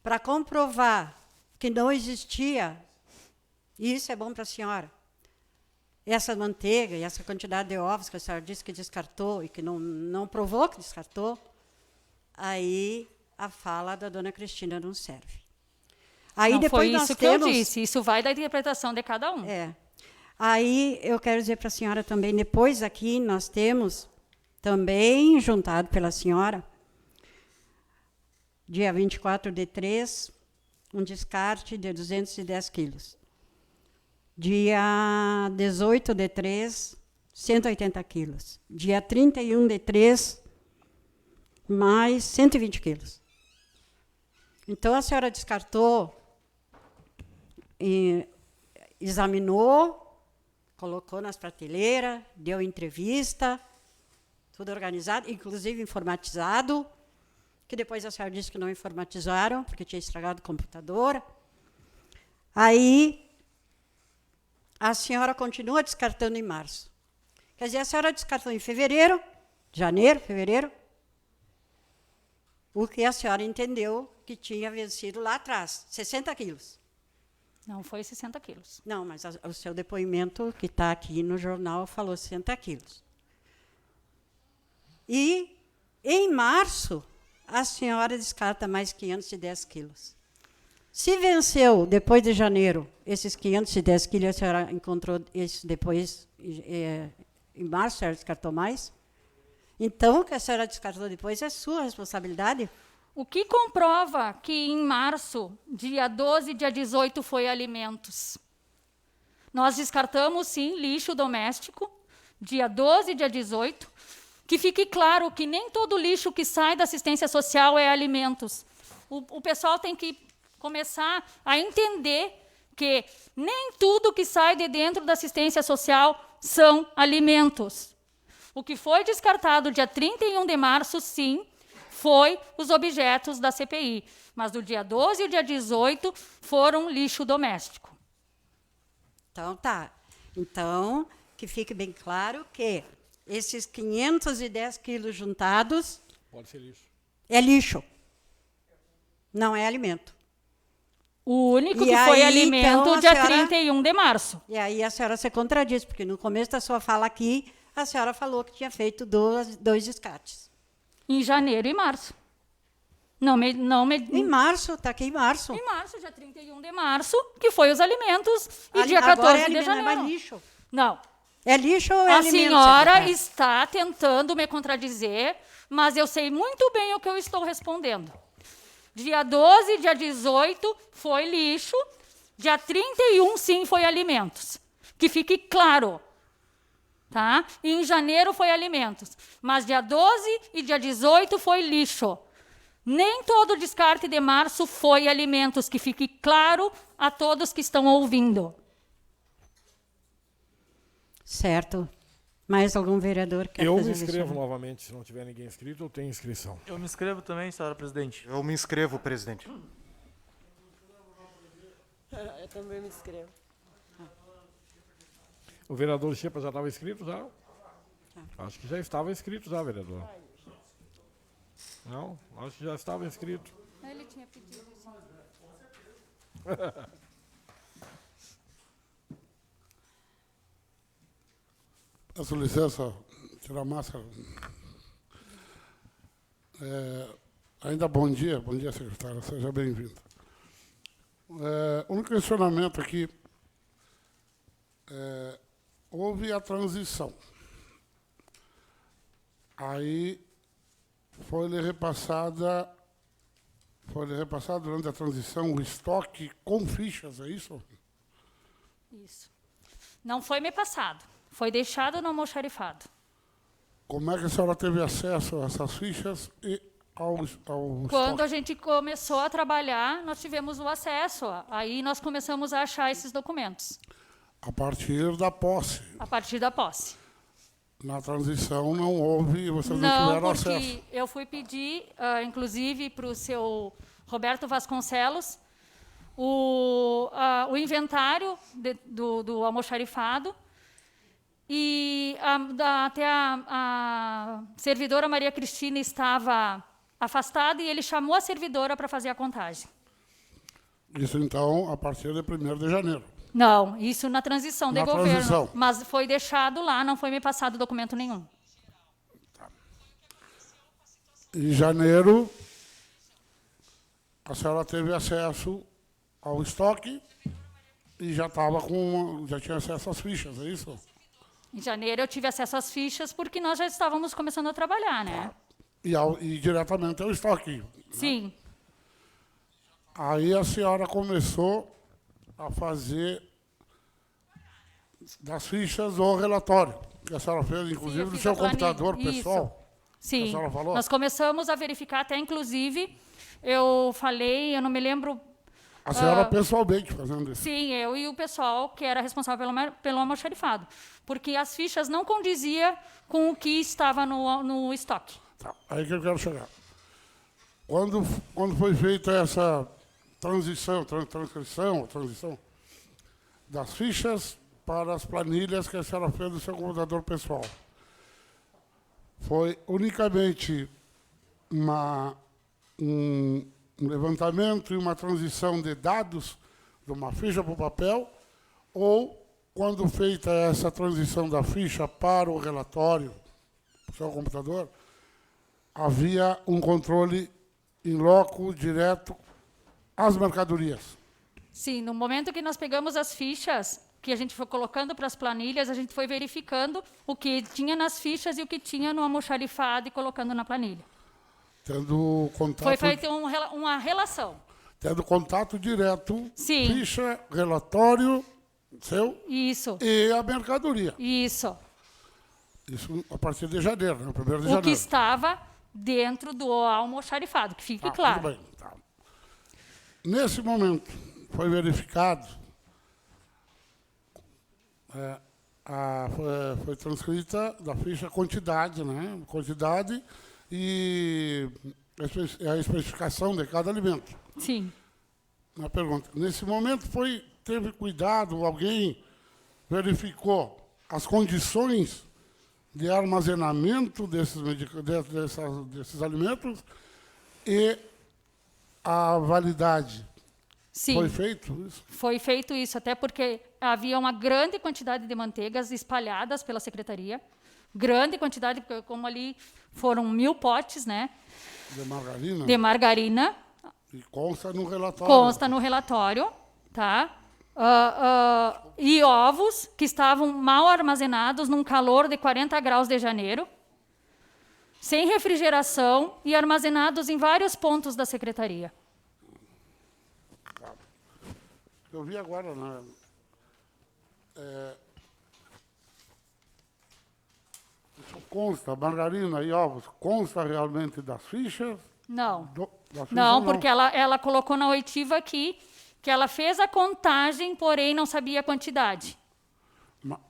Para comprovar que não existia, isso é bom para a senhora. Essa manteiga e essa quantidade de ovos que a senhora disse que descartou e que não provou que descartou, aí a fala da dona Cristina não serve. Aí Não depois foi nós isso que temos, eu disse, isso vai da interpretação de cada um. Aí eu quero dizer para a senhora também, depois aqui nós temos, também juntado pela senhora, dia 24/3, um descarte de 210 quilos. Dia 18/3, 180 quilos. Dia 31/3, mais 120 quilos. Então, a senhora descartou, examinou, colocou nas prateleiras, deu entrevista, tudo organizado, inclusive informatizado, que depois a senhora disse que não informatizaram, porque tinha estragado o computador. Aí, a senhora continua descartando em março. Quer dizer, a senhora descartou em janeiro, fevereiro, o que a senhora entendeu que tinha vencido lá atrás, 60 quilos. Não foi 60 quilos. Não, mas o seu depoimento, que está aqui no jornal, falou 60 quilos. E, em março, a senhora descarta mais 510 quilos. Se venceu, depois de janeiro, esses 510 quilos, a senhora encontrou isso depois, em março, a senhora descartou mais? Então, o que a senhora descartou depois é sua responsabilidade? O que comprova que em março, dia 12 e dia 18, foi alimentos? Nós descartamos, sim, lixo doméstico, dia 12 e dia 18. Que fique claro que nem todo lixo que sai da assistência social é alimentos. O pessoal tem que começar a entender que nem tudo que sai de dentro da assistência social são alimentos. O que foi descartado dia 31 de março, sim, foi os objetos da CPI. Mas do dia 12 e dia 18 foram lixo doméstico. Então, tá. Então, que fique bem claro que esses 510 quilos juntados Pode ser lixo. é lixo. Não é alimento. O único E que foi aí, alimento, então, a dia senhora- 31 de março. E aí a senhora se contradiz, porque no começo da sua fala aqui, a senhora falou que tinha feito dois descartes. Em janeiro e março. Em março, está aqui em março. Em março, dia 31 de março, que foi os alimentos, e dia Agora 14 é de alimento, não é janeiro. mais lixo. Não. É lixo ou é A alimento? senhora secretária? está tentando me contradizer, mas eu sei muito bem o que eu estou respondendo. Dia 12 e dia 18 foi lixo, Dia 31, sim, foi alimentos. Que fique claro. Tá? E em janeiro foi alimentos. Mas dia 12 e dia 18 foi lixo. Nem todo descarte de março foi alimentos. Que fique claro a todos que estão ouvindo. Certo. Mais algum vereador quer Eu me fazer inscrevo isso? novamente, se não tiver ninguém inscrito, eu tenho inscrição. Eu me inscrevo também, senhora presidente. Eu me inscrevo, presidente. Eu também me inscrevo. O vereador Chepa já estava inscrito, já? Acho que já estava inscrito, já, vereador. Não? Acho que já estava inscrito. Ele tinha pedido isso. Peço licença, tirar a máscara. Ainda bom dia, secretária, seja bem-vindo. O único questionamento aqui, houve a transição. Aí foi-lhe repassado durante a transição o estoque com fichas, é isso? Isso. Não foi me passado. Foi deixado no almoxarifado. Como é que a senhora teve acesso a essas fichas e ao Quando estoque? a gente começou a trabalhar, nós tivemos o acesso. Aí nós começamos a achar esses documentos. A partir da posse. A partir da posse. Na transição não houve, vocês não Não, tiveram porque acesso. eu fui pedir, inclusive, para o seu Roberto Vasconcelos, o inventário do almoxarifado. E até a servidora Maria Cristina estava afastada e ele chamou a servidora para fazer a contagem. Isso, então, a partir de 1º de janeiro. Não, isso na transição de Na governo. transição. Mas foi deixado lá, não foi me passado documento nenhum. Em janeiro, a senhora teve acesso ao estoque e já tinha acesso às fichas, é isso? Em janeiro eu tive acesso às fichas porque nós já estávamos começando a trabalhar, né? E diretamente ao estoque. Sim. Aí a senhora começou a fazer das fichas o relatório, que a senhora fez, Sim, inclusive, eu no fiz seu a planilha. computador Isso. pessoal. Sim. A senhora falou? Nós começamos a verificar até, inclusive, eu falei, eu não me lembro. A senhora pessoalmente fazendo isso. Sim, eu e o pessoal que era responsável pelo almoxarifado. Porque as fichas não condiziam com o que estava no estoque. Tá, aí que eu quero chegar. Quando foi feita essa transição das fichas para as planilhas que a senhora fez do seu computador pessoal, foi unicamente um levantamento e uma transição de dados de uma ficha para o papel, ou quando feita essa transição da ficha para o relatório, para o seu computador, havia um controle em loco, direto, às mercadorias. Sim, no momento que nós pegamos as fichas, que a gente foi colocando para as planilhas, a gente foi verificando o que tinha nas fichas e o que tinha no almoxarifado e colocando na planilha. Tendo contato, Foi feita uma relação. tendo contato direto, Sim. ficha, relatório seu Isso, e a mercadoria. isso. Isso a partir de janeiro, né? 1º de O que janeiro. estava dentro do almoxarifado, que fique claro. Tudo bem, tá. Nesse momento, foi verificado, foi transcrita da ficha a quantidade, né? Quantidade e a especificação de cada alimento. Sim. Uma pergunta. Nesse momento, teve cuidado, alguém verificou as condições de armazenamento desses alimentos e a validade. Sim. Foi feito isso? Foi feito isso, até porque havia uma grande quantidade de manteigas espalhadas pela secretaria. Grande quantidade, porque como ali foram 1000 potes, né? De margarina? De margarina. E consta no relatório. Consta no relatório, tá? E ovos que estavam mal armazenados num calor de 40 graus de janeiro, sem refrigeração e armazenados em vários pontos da secretaria. Eu vi agora, né? Isso consta, margarina e ovos, consta realmente das fichas? Não. Das fichas Não, porque ela colocou na oitiva aqui que ela fez a contagem, porém não sabia a quantidade.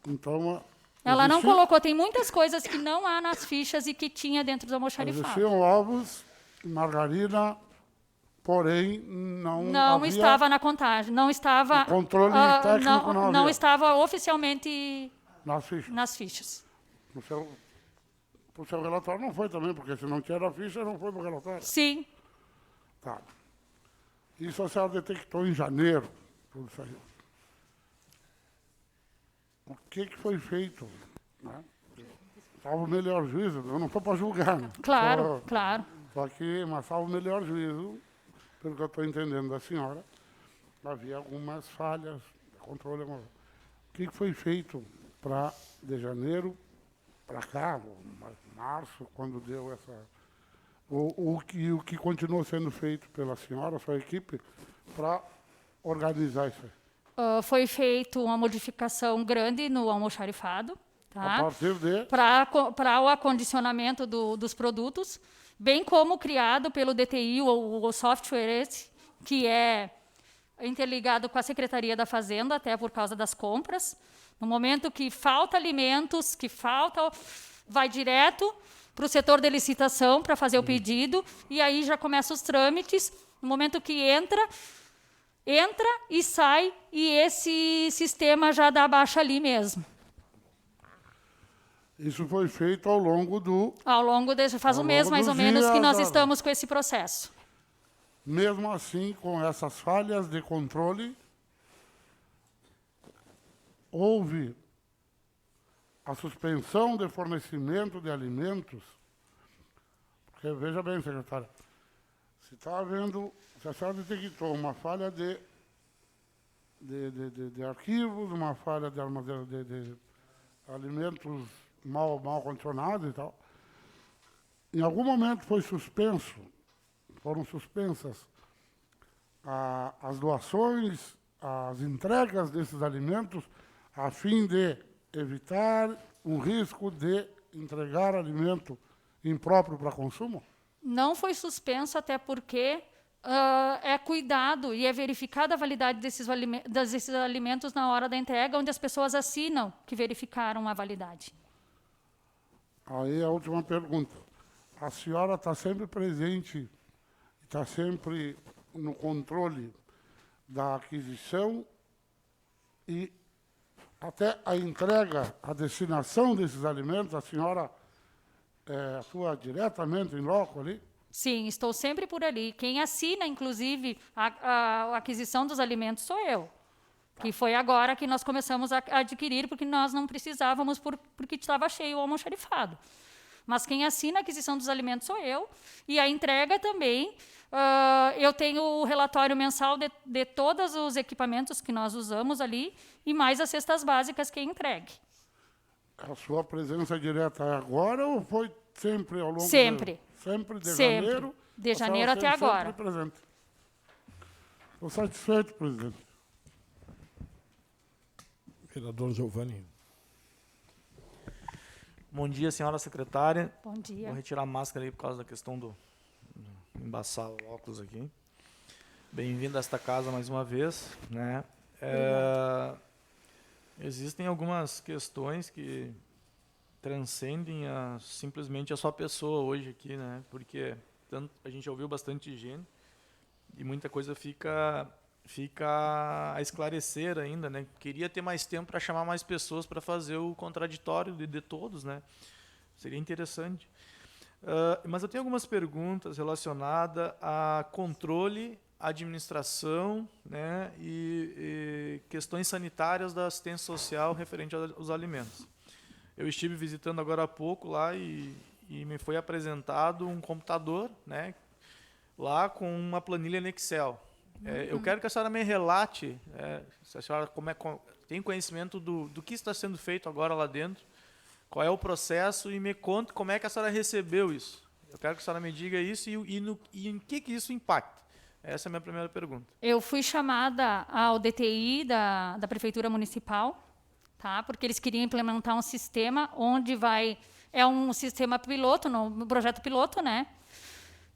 Então, Ela não colocou, tem muitas coisas que não há nas fichas e que tinha dentro do almoxarifado. existiam ovos, margarina, porém Não havia estava na contagem, não estava... o controle técnico não não havia. estava oficialmente nas fichas. nas fichas. Pro seu relatório não foi também, porque se não tinha a ficha, não foi pro relatório. Sim. Tá. Isso a senhora detectou em janeiro, tudo isso aí. O que foi feito? Né? Salvo o melhor juízo, eu não estou para julgar. Né? Claro, claro. Só que, mas salvo o melhor juízo, pelo que eu estou entendendo da senhora, havia algumas falhas de controle. O que foi feito de janeiro para cá, março, quando deu essa... O que continuou sendo feito pela senhora, sua equipe, para organizar isso aí? Foi feita uma modificação grande no almoxarifado, A tá? partir de... Para o acondicionamento dos produtos, bem como criado pelo DTI, o software esse, que é interligado com a Secretaria da Fazenda, até por causa das compras. No momento que falta alimentos, vai direto para o setor de licitação para fazer o pedido, e aí já começam os trâmites. No momento que entra e sai, e esse sistema já dá baixa ali mesmo. Isso foi feito ao longo do... Faz um mês, mais ou menos, que nós estamos com esse processo. Mesmo assim, com essas falhas de controle, houve a suspensão de fornecimento de alimentos. Porque, veja bem, secretária, se a senhora detectou uma falha de arquivos, uma falha de alimentos mal condicionados e tal, em algum momento foram suspensas as doações, as entregas desses alimentos, a fim de evitar um risco de entregar alimento impróprio para consumo? Não foi suspenso, até porque é cuidado e é verificada a validade desses alimentos na hora da entrega, onde as pessoas assinam que verificaram a validade. Aí a última pergunta. A senhora está sempre presente, está sempre no controle da aquisição e até a entrega, a destinação desses alimentos, a senhora atua diretamente em loco ali? Sim, estou sempre por ali. Quem assina, inclusive, a aquisição dos alimentos sou eu. Que foi agora que nós começamos a adquirir, porque nós não precisávamos, porque estava cheio o almoxarifado. Mas quem assina a aquisição dos alimentos sou eu. E a entrega também. Eu tenho o relatório mensal de todos os equipamentos que nós usamos ali, e mais as cestas básicas que é entregue. A sua presença direta é agora ou foi sempre ao longo Sempre. Sempre, de Sempre. janeiro? De A senhora janeiro até sempre agora. presente. Estou satisfeito, presidente. Vereador Giovanni. Bom dia, senhora secretária. Bom dia. Vou retirar a máscara aí por causa da questão do embaçar o óculos aqui. Bem-vindo a esta casa mais uma vez, né? Existem algumas questões que transcendem simplesmente a sua pessoa hoje aqui, né? Porque a gente ouviu bastante gente e muita coisa fica a esclarecer ainda, né? Queria ter mais tempo para chamar mais pessoas para fazer o contraditório de todos, né? Seria interessante. Mas eu tenho algumas perguntas relacionadas a controle, administração, né? E questões sanitárias da assistência social referente aos alimentos. Eu estive visitando agora há pouco lá e me foi apresentado um computador, né? Lá com uma planilha em Excel. Eu quero que a senhora me relate, se a senhora tem conhecimento do que está sendo feito agora lá dentro, qual é o processo, e me conte como é que a senhora recebeu isso. Eu quero que a senhora me diga isso e em que isso impacta. Essa é a minha primeira pergunta. Eu fui chamada ao DTI da Prefeitura Municipal, tá? Porque eles queriam implementar um sistema onde vai... É um sistema piloto, um projeto piloto, né?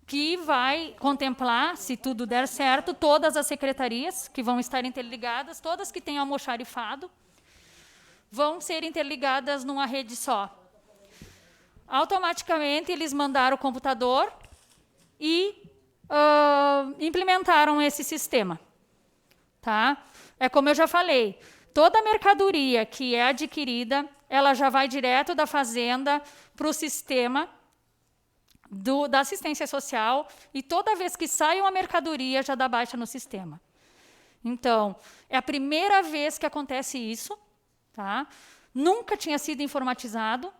Que vai contemplar, se tudo der certo, todas as secretarias que vão estar interligadas, todas que tenham almoxarifado, vão ser interligadas numa rede só. Automaticamente, eles mandaram o computador e implementaram esse sistema. Tá? É como eu já falei, toda mercadoria que é adquirida, ela já vai direto da fazenda para o sistema da assistência social, e toda vez que sai uma mercadoria, já dá baixa no sistema. Então, é a primeira vez que acontece isso, tá? Nunca tinha sido informatizado.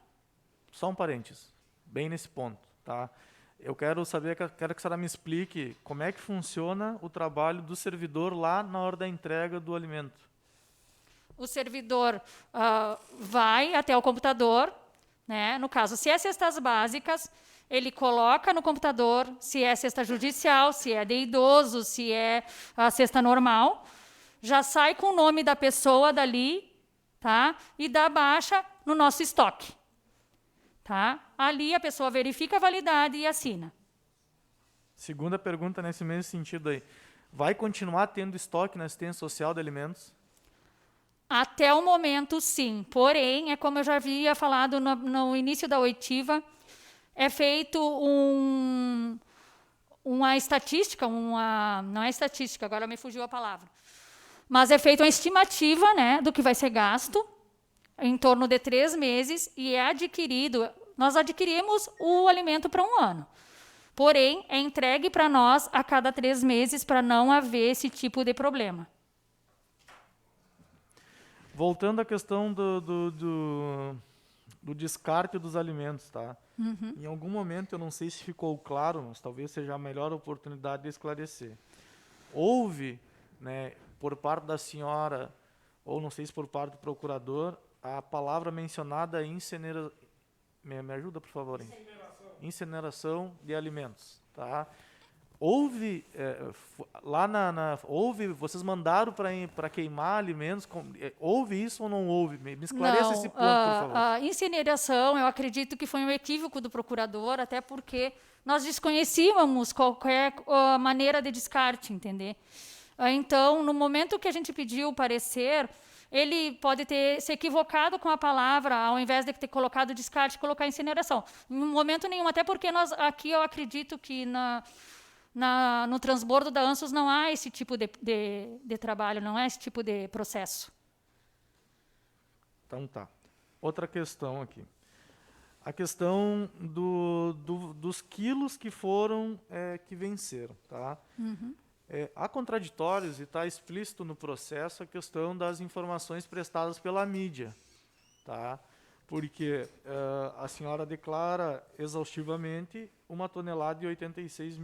Só um parênteses, bem nesse ponto, tá? Eu quero saber, quero que a senhora me explique como é que funciona o trabalho do servidor lá na hora da entrega do alimento. O servidor vai até o computador, né? No caso, se é cestas básicas, ele coloca no computador se é cesta judicial, se é de idoso, se é a cesta normal, já sai com o nome da pessoa dali, tá? E dá baixa no nosso estoque. Tá? Ali a pessoa verifica a validade e assina. Segunda pergunta nesse mesmo sentido aí. Vai continuar tendo estoque na assistência social de alimentos? Até o momento, sim. Porém, é como eu já havia falado no início da oitiva, é feito uma estatística, não é estatística, agora me fugiu a palavra, mas é feita uma estimativa, né, do que vai ser gasto em torno de 3 meses, e é adquirido, nós adquirimos o alimento para 1 ano. Porém, é entregue para nós a cada 3 meses para não haver esse tipo de problema. Voltando à questão do descarte dos alimentos, tá? Uhum. Em algum momento, eu não sei se ficou claro, mas talvez seja a melhor oportunidade de esclarecer. Houve, né, por parte da senhora, ou não sei se por parte do procurador, a palavra mencionada me ajuda, por favor? Incineração de alimentos, tá? Houve, vocês mandaram para queimar alimentos, houve isso ou não houve? Me esclareça esse ponto, por favor. A incineração, eu acredito que foi um equívoco do procurador, até porque nós desconhecíamos qualquer maneira de descarte, entender? Então, no momento que a gente pediu o parecer, ele pode ter se equivocado com a palavra, ao invés de ter colocado descarte, colocar incineração. Em momento nenhum, até porque nós aqui eu acredito que no transbordo da ANSUS não há esse tipo de trabalho, não há esse tipo de processo. Então tá. Outra questão aqui. A questão dos quilos que foram, que venceram, tá? Uhum. Há contraditórios e está explícito no processo a questão das informações prestadas pela mídia, tá? Porque a senhora declara exaustivamente 1 tonelada e 86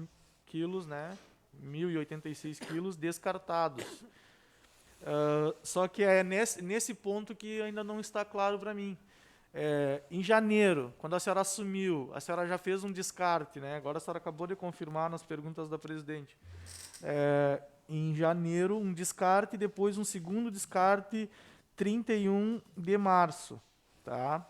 quilos, né? 1.086 quilos descartados. Só que é nesse ponto que ainda não está claro para mim. Em janeiro, quando a senhora assumiu, a senhora já fez um descarte, né? Agora a senhora acabou de confirmar nas perguntas da presidente. Em janeiro, um descarte, depois um segundo descarte, 31 de março. Tá?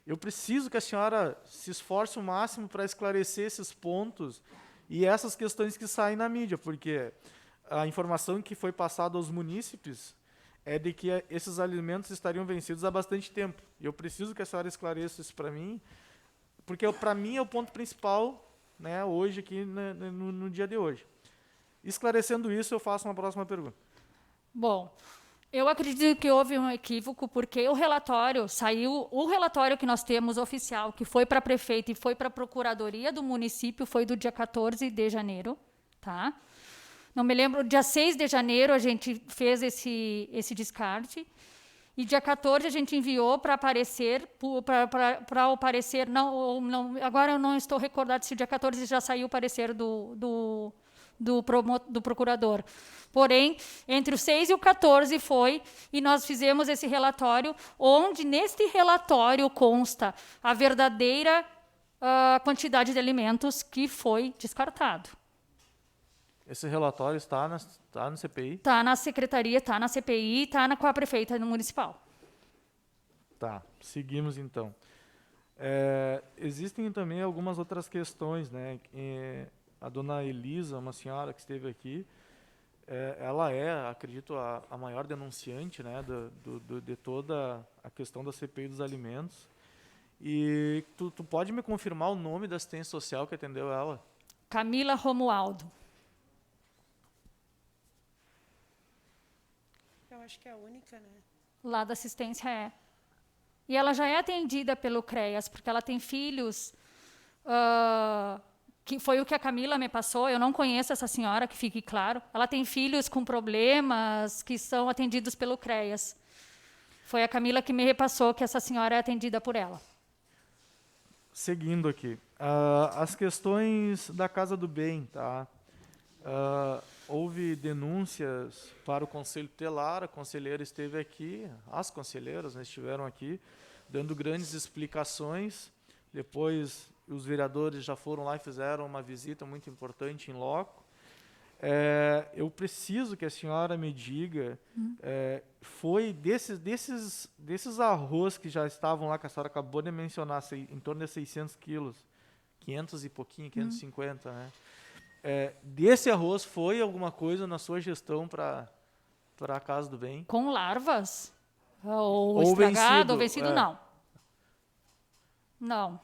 Eu preciso que a senhora se esforce o máximo para esclarecer esses pontos e essas questões que saem na mídia, porque a informação que foi passada aos munícipes é de que esses alimentos estariam vencidos há bastante tempo. E eu preciso que a senhora esclareça isso para mim, porque para mim é o ponto principal, né, hoje, aqui no dia de hoje. Esclarecendo isso, eu faço uma próxima pergunta. Bom, eu acredito que houve um equívoco, porque o relatório que nós temos oficial, que foi para a prefeita e foi para a procuradoria do município, foi do dia 14 de janeiro, tá? Não me lembro, dia 6 de janeiro a gente fez esse descarte, e dia 14 a gente enviou para aparecer, para o parecer, agora eu não estou recordado se dia 14 já saiu o parecer do procurador. Porém, entre o 6 e o 14 foi, e nós fizemos esse relatório, onde neste relatório consta a verdadeira quantidade de alimentos que foi descartado. Esse relatório está no CPI? Está na secretaria, está na CPI, está com a prefeita municipal. Tá, seguimos então. Existem também algumas outras questões, né? A dona Elisa, uma senhora que esteve aqui, ela acredito, a maior denunciante, né, de toda a questão da CPI dos alimentos. E tu pode me confirmar o nome da assistência social que atendeu ela? Camila Romualdo. Eu acho que é a única, né? Lá da assistência é. E ela já é atendida pelo CREAS, porque ela tem filhos, que foi o que a Camila me passou, eu não conheço essa senhora, que fique claro. Ela tem filhos com problemas que são atendidos pelo CREAS. Foi a Camila que me repassou que essa senhora é atendida por ela. Seguindo aqui. As questões da Casa do Bem, tá? Houve denúncias para o Conselho Tutelar, a conselheira esteve aqui, as conselheiras, né, estiveram aqui, dando grandes explicações. Depois, os vereadores já foram lá e fizeram uma visita muito importante em loco. Eu preciso que a senhora me diga, foi desses arroz que já estavam lá, que a senhora acabou de mencionar, em torno de 600 quilos, 500 e pouquinho, 550, né? Desse arroz foi alguma coisa na sua gestão para a Casa do Bem? Com larvas? Ou estragado, ou vencido, não. Não.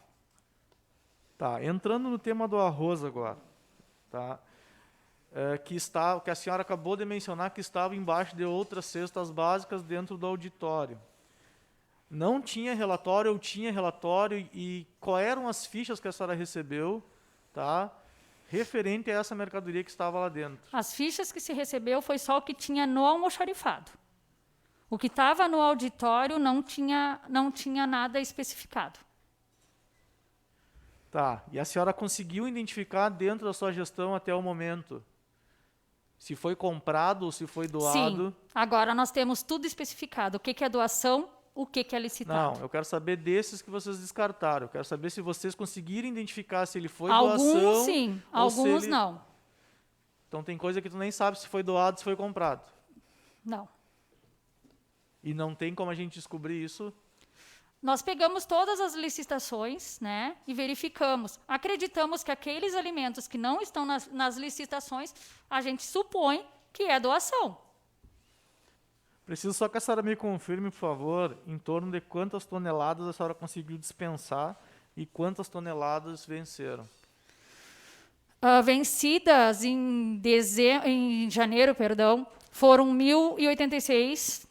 Tá, entrando no tema do arroz agora, tá? Que a senhora acabou de mencionar que estava embaixo de outras cestas básicas dentro do auditório. Não tinha relatório ou tinha relatório, e quais eram as fichas que a senhora recebeu, tá, referente a essa mercadoria que estava lá dentro? As fichas que se recebeu foi só o que tinha no almoxarifado. O que estava no auditório não tinha nada especificado. Tá, e a senhora conseguiu identificar dentro da sua gestão até o momento se foi comprado ou se foi doado? Sim, agora nós temos tudo especificado. O que é doação, o que é licitado. Não, eu quero saber desses que vocês descartaram. Eu quero saber se vocês conseguiram identificar se ele foi Alguns doação. sim, ou alguns se ele... não. Então tem coisa que tu nem sabe se foi doado, se foi comprado. Não. E não tem como a gente descobrir isso? Nós pegamos todas as licitações, né, e verificamos. Acreditamos que aqueles alimentos que não estão nas licitações, a gente supõe que é doação. Preciso só que a senhora me confirme, por favor, em torno de quantas toneladas a senhora conseguiu dispensar e quantas toneladas venceram. Vencidas em janeiro, foram 1.086,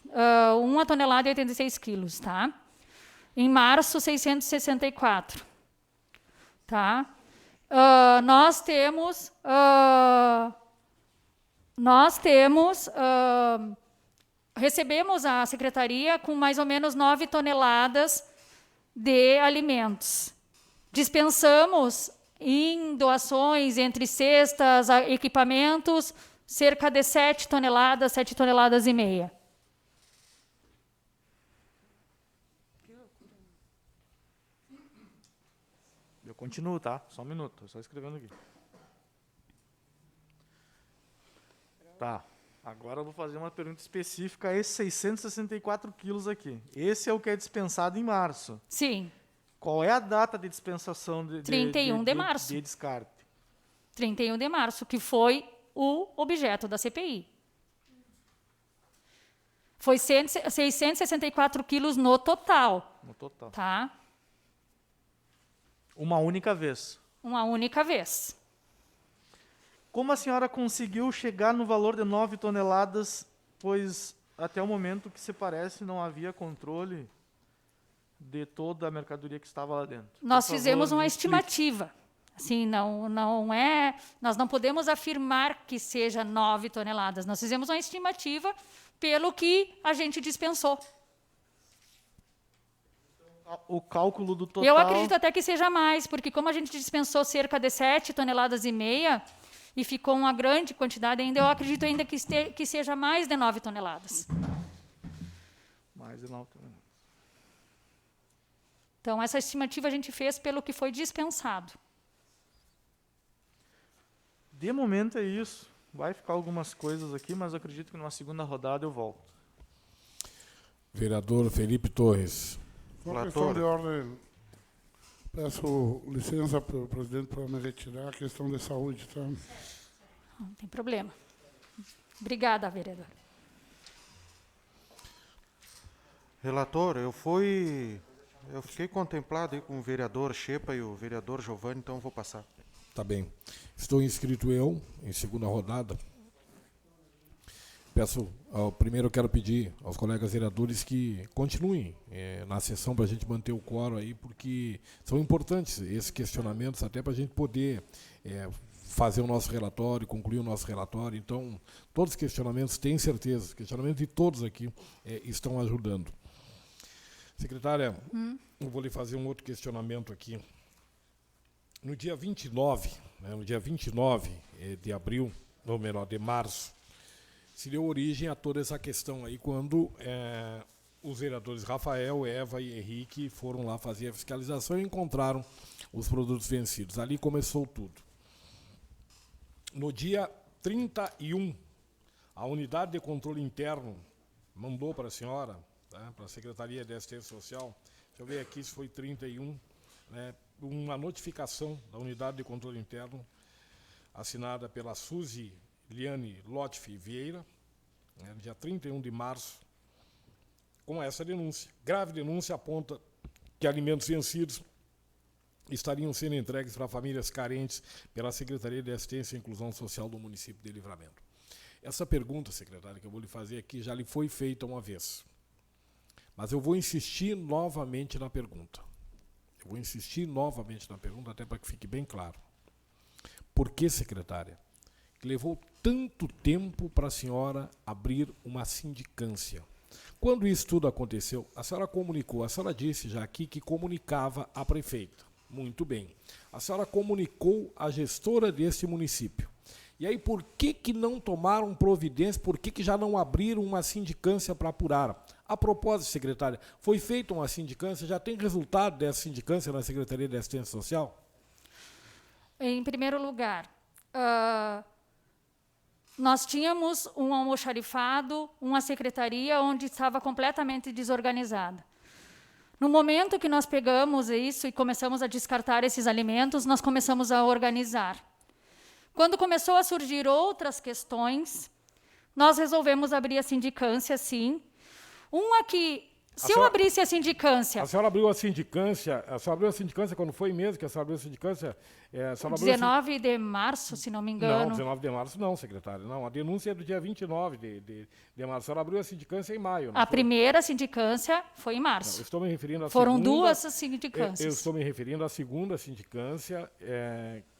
1 tonelada e 86 quilos, tá? Em março, 664. Tá? Nós temos recebemos a secretaria com mais ou menos 9 toneladas de alimentos. Dispensamos em doações entre cestas, equipamentos, cerca de 7 toneladas e meia. Eu continuo, tá? Só um minuto, estou só escrevendo aqui. Tá, agora eu vou fazer uma pergunta específica a esses 664 quilos aqui. Esse é o que é dispensado em março. Sim. Qual é a data de dispensação 31 de março. De descarte? 31 de março, que foi o objeto da CPI. Foi 664 quilos no total. No total. Tá? Uma única vez. Uma única vez. Como a senhora conseguiu chegar no valor de 9 toneladas, pois até o momento que se parece não havia controle de toda a mercadoria que estava lá dentro? Nós Por fizemos favor, uma me explique. estimativa. Assim, não é, nós não podemos afirmar que seja 9 toneladas. Nós fizemos uma estimativa pelo que a gente dispensou. O cálculo do total... Eu acredito até que seja mais, porque como a gente dispensou cerca de 7 toneladas e meia e ficou uma grande quantidade ainda, eu acredito ainda que seja mais de 9 toneladas. Mais de 9 toneladas. Então, essa estimativa a gente fez pelo que foi dispensado. De momento é isso. Vai ficar algumas coisas aqui, mas eu acredito que numa segunda rodada eu volto. Vereador Felipe Torres. Uma questão de ordem. Peço licença para o presidente para me retirar a questão de saúde, tá? Não tem problema. Obrigada, vereador. Relator, eu fiquei contemplado aí com o vereador Xepa e o vereador Giovanni, então eu vou passar. Tá bem. Estou inscrito eu, em segunda rodada. Primeiro eu quero pedir aos colegas vereadores que continuem na sessão para a gente manter o quórum aí, porque são importantes esses questionamentos, até para a gente poder fazer o nosso relatório, concluir o nosso relatório. Então, todos os questionamentos, tenho certeza, os questionamentos de todos aqui estão ajudando. Secretária, eu vou lhe fazer um outro questionamento aqui. No dia 29, de abril, ou melhor, de março, se deu origem a toda essa questão aí, quando os vereadores Rafael, Eva e Henrique foram lá fazer a fiscalização e encontraram os produtos vencidos. Ali começou tudo. No dia 31, a unidade de controle interno mandou para a senhora, tá, para a Secretaria de Assistência Social, deixa eu ver aqui se foi 31, né, uma notificação da unidade de controle interno, assinada pela Suzy Liane Lotfi Vieira, no dia 31 de março, com essa denúncia. Grave denúncia aponta que alimentos vencidos estariam sendo entregues para famílias carentes pela Secretaria de Assistência e Inclusão Social do município de Livramento. Essa pergunta, secretária, que eu vou lhe fazer aqui, já lhe foi feita uma vez. Mas eu vou insistir novamente na pergunta. Até para que fique bem claro. Por que, secretária, que levou tanto tempo para a senhora abrir uma sindicância? Quando isso tudo aconteceu, a senhora comunicou, a senhora disse já aqui que comunicava a prefeita. Muito bem. A senhora comunicou a gestora desse município. E aí, por que não tomaram providência, por que já não abriram uma sindicância para apurar? A propósito, secretária, foi feita uma sindicância, já tem resultado dessa sindicância na Secretaria de Assistência Social? Em primeiro lugar, nós tínhamos um almoxarifado, uma secretaria onde estava completamente desorganizada. No momento que nós pegamos isso e começamos a descartar esses alimentos, nós começamos a organizar. Quando começou a surgir outras questões, nós resolvemos abrir a sindicância, sim. Uma que, se eu abrisse a sindicância... A senhora abriu a sindicância quando foi mesmo que a senhora abriu a sindicância? 19 de março, se não me engano. Não, 19 de março não, secretária. Não, a denúncia é do dia 29 de março. A senhora abriu a sindicância em maio. A primeira sindicância foi em março. Não, eu estou me referindo à Foram segunda, duas sindicâncias. Eu estou me referindo à segunda sindicância,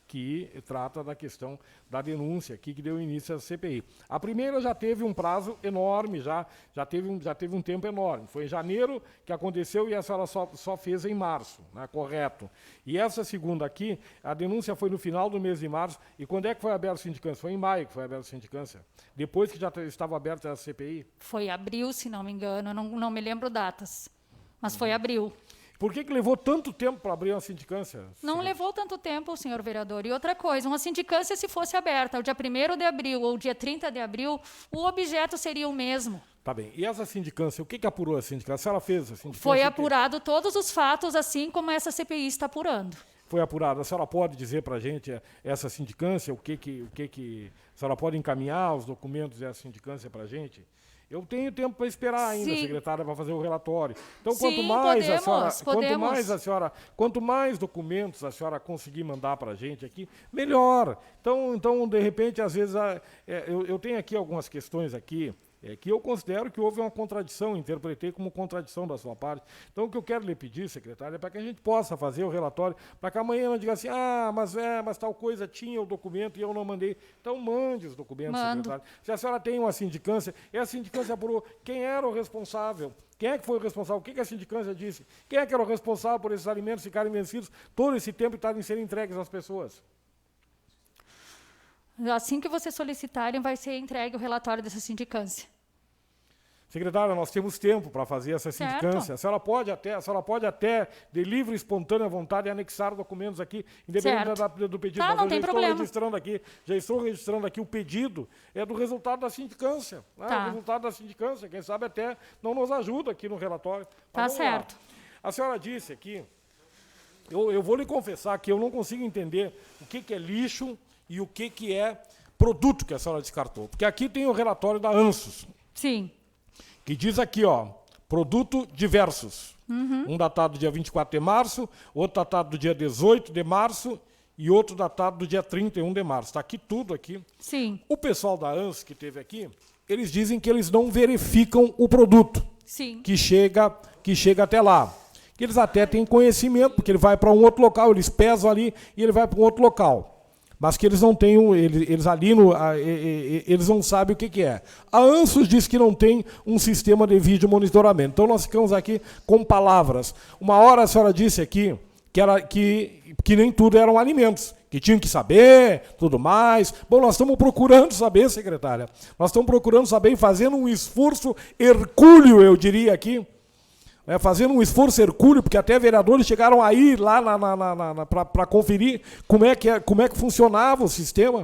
que trata da questão da denúncia aqui que deu início à CPI. A primeira já teve um prazo enorme, já teve um tempo enorme. Foi em janeiro que aconteceu e a senhora só fez em março, né, correto. E essa segunda aqui, a denúncia foi no final do mês de março. E quando é que foi aberta a sindicância? Foi em maio que foi aberta a sindicância. Depois que já estava aberta a CPI? Foi abril, se não me engano. Não me lembro datas. Mas foi abril. Por que levou tanto tempo para abrir uma sindicância? Não levou tanto tempo, senhor vereador. E outra coisa, uma sindicância, se fosse aberta o dia 1º de abril ou dia 30 de abril, o objeto seria o mesmo. Tá bem. E essa sindicância, o que apurou a sindicância? A senhora fez a sindicância? Foi apurado todos os fatos, assim como essa CPI está apurando. Foi apurado. A senhora pode dizer para a gente essa sindicância, o que a senhora pode encaminhar os documentos dessa sindicância para a gente? Eu tenho tempo para esperar ainda, Sim. secretária, para fazer o relatório. Então, Sim, quanto mais documentos a senhora conseguir mandar para a gente aqui, melhor. Então, de repente, às vezes, eu tenho aqui algumas questões aqui, que eu considero que houve uma contradição, interpretei como contradição da sua parte. Então, o que eu quero lhe pedir, secretária, é para que a gente possa fazer o relatório, para que amanhã não diga assim, mas tal coisa tinha o documento e eu não mandei. Então, mande os documentos, secretária. Se a senhora tem uma sindicância, e a sindicância apurou quem era o responsável, quem é que foi o responsável, o que a sindicância disse, quem é que era o responsável por esses alimentos ficarem vencidos todo esse tempo e estarem sendo entregues às pessoas. Assim que vocês solicitarem, vai ser entregue o relatório dessa sindicância. Secretária, nós temos tempo para fazer essa sindicância. A senhora pode até, de livre e espontânea vontade, anexar documentos aqui, independente do pedido. Tá, Mas não eu tem já problema. já estou registrando aqui o pedido do resultado da sindicância. Né? Tá. O resultado da sindicância, quem sabe até não nos ajuda aqui no relatório. Tá Mas vamos lá. certo. A senhora disse aqui, eu vou lhe confessar que eu não consigo entender o que é lixo e o que é produto que a senhora descartou. Porque aqui tem o relatório da ANSUS, Sim. que diz aqui, ó, produto diversos. Um datado dia 24 de março, outro datado do dia 18 de março e outro datado do dia 31 de março. Está aqui tudo aqui. Sim. O pessoal da ANSUS que teve aqui, eles dizem que eles não verificam o produto Sim. que chega até lá. Que eles até têm conhecimento, porque ele vai para um outro local, eles pesam ali e ele vai para um outro local. Mas que eles não têm, eles ali eles não sabem o que é. A ANSUS diz que não tem um sistema de vídeo monitoramento. Então nós ficamos aqui com palavras. Uma hora a senhora disse aqui que nem tudo eram alimentos, que tinham que saber, tudo mais. Bom, nós estamos procurando saber, secretária. Nós estamos procurando saber e fazendo um esforço hercúleo, eu diria aqui. Fazendo um esforço hercúleo, porque até vereadores chegaram a ir lá para conferir como é que funcionava o sistema.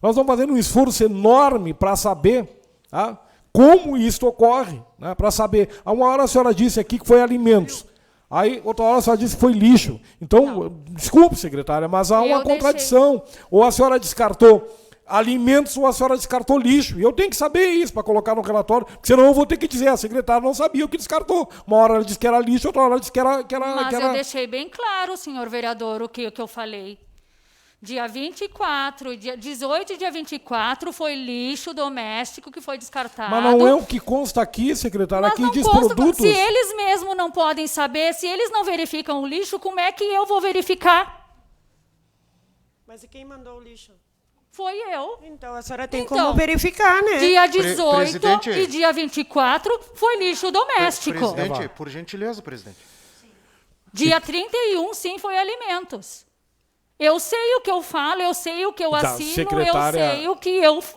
Nós estamos fazendo um esforço enorme para saber, tá, como isso ocorre, né, para saber. Há uma hora a senhora disse aqui que foi alimentos, aí outra hora a senhora disse que foi lixo. Então, desculpe, secretária, mas há uma contradição. Ou a senhora descartou alimentos ou a senhora descartou lixo. E eu tenho que saber isso para colocar no relatório, porque senão eu vou ter que dizer, a secretária não sabia o que descartou. Uma hora ela disse que era lixo, outra hora ela disse que era... Mas eu deixei bem claro, senhor vereador, o que eu falei. Dia 24, dia 18 e dia 24 foi lixo doméstico que foi descartado. Mas não é o que consta aqui, secretária. Mas aqui não diz consta, produtos. se eles mesmos não podem saber, se eles não verificam o lixo, como é que eu vou verificar? Mas e quem mandou o lixo? Foi eu. Então a senhora tem como verificar, né? Dia 18 presidente. e dia 24 foi lixo doméstico. Presidente, por gentileza, presidente. Dia 31, sim, foi alimentos. Eu sei o que eu falo, eu sei o que eu assino, secretária, eu sei o que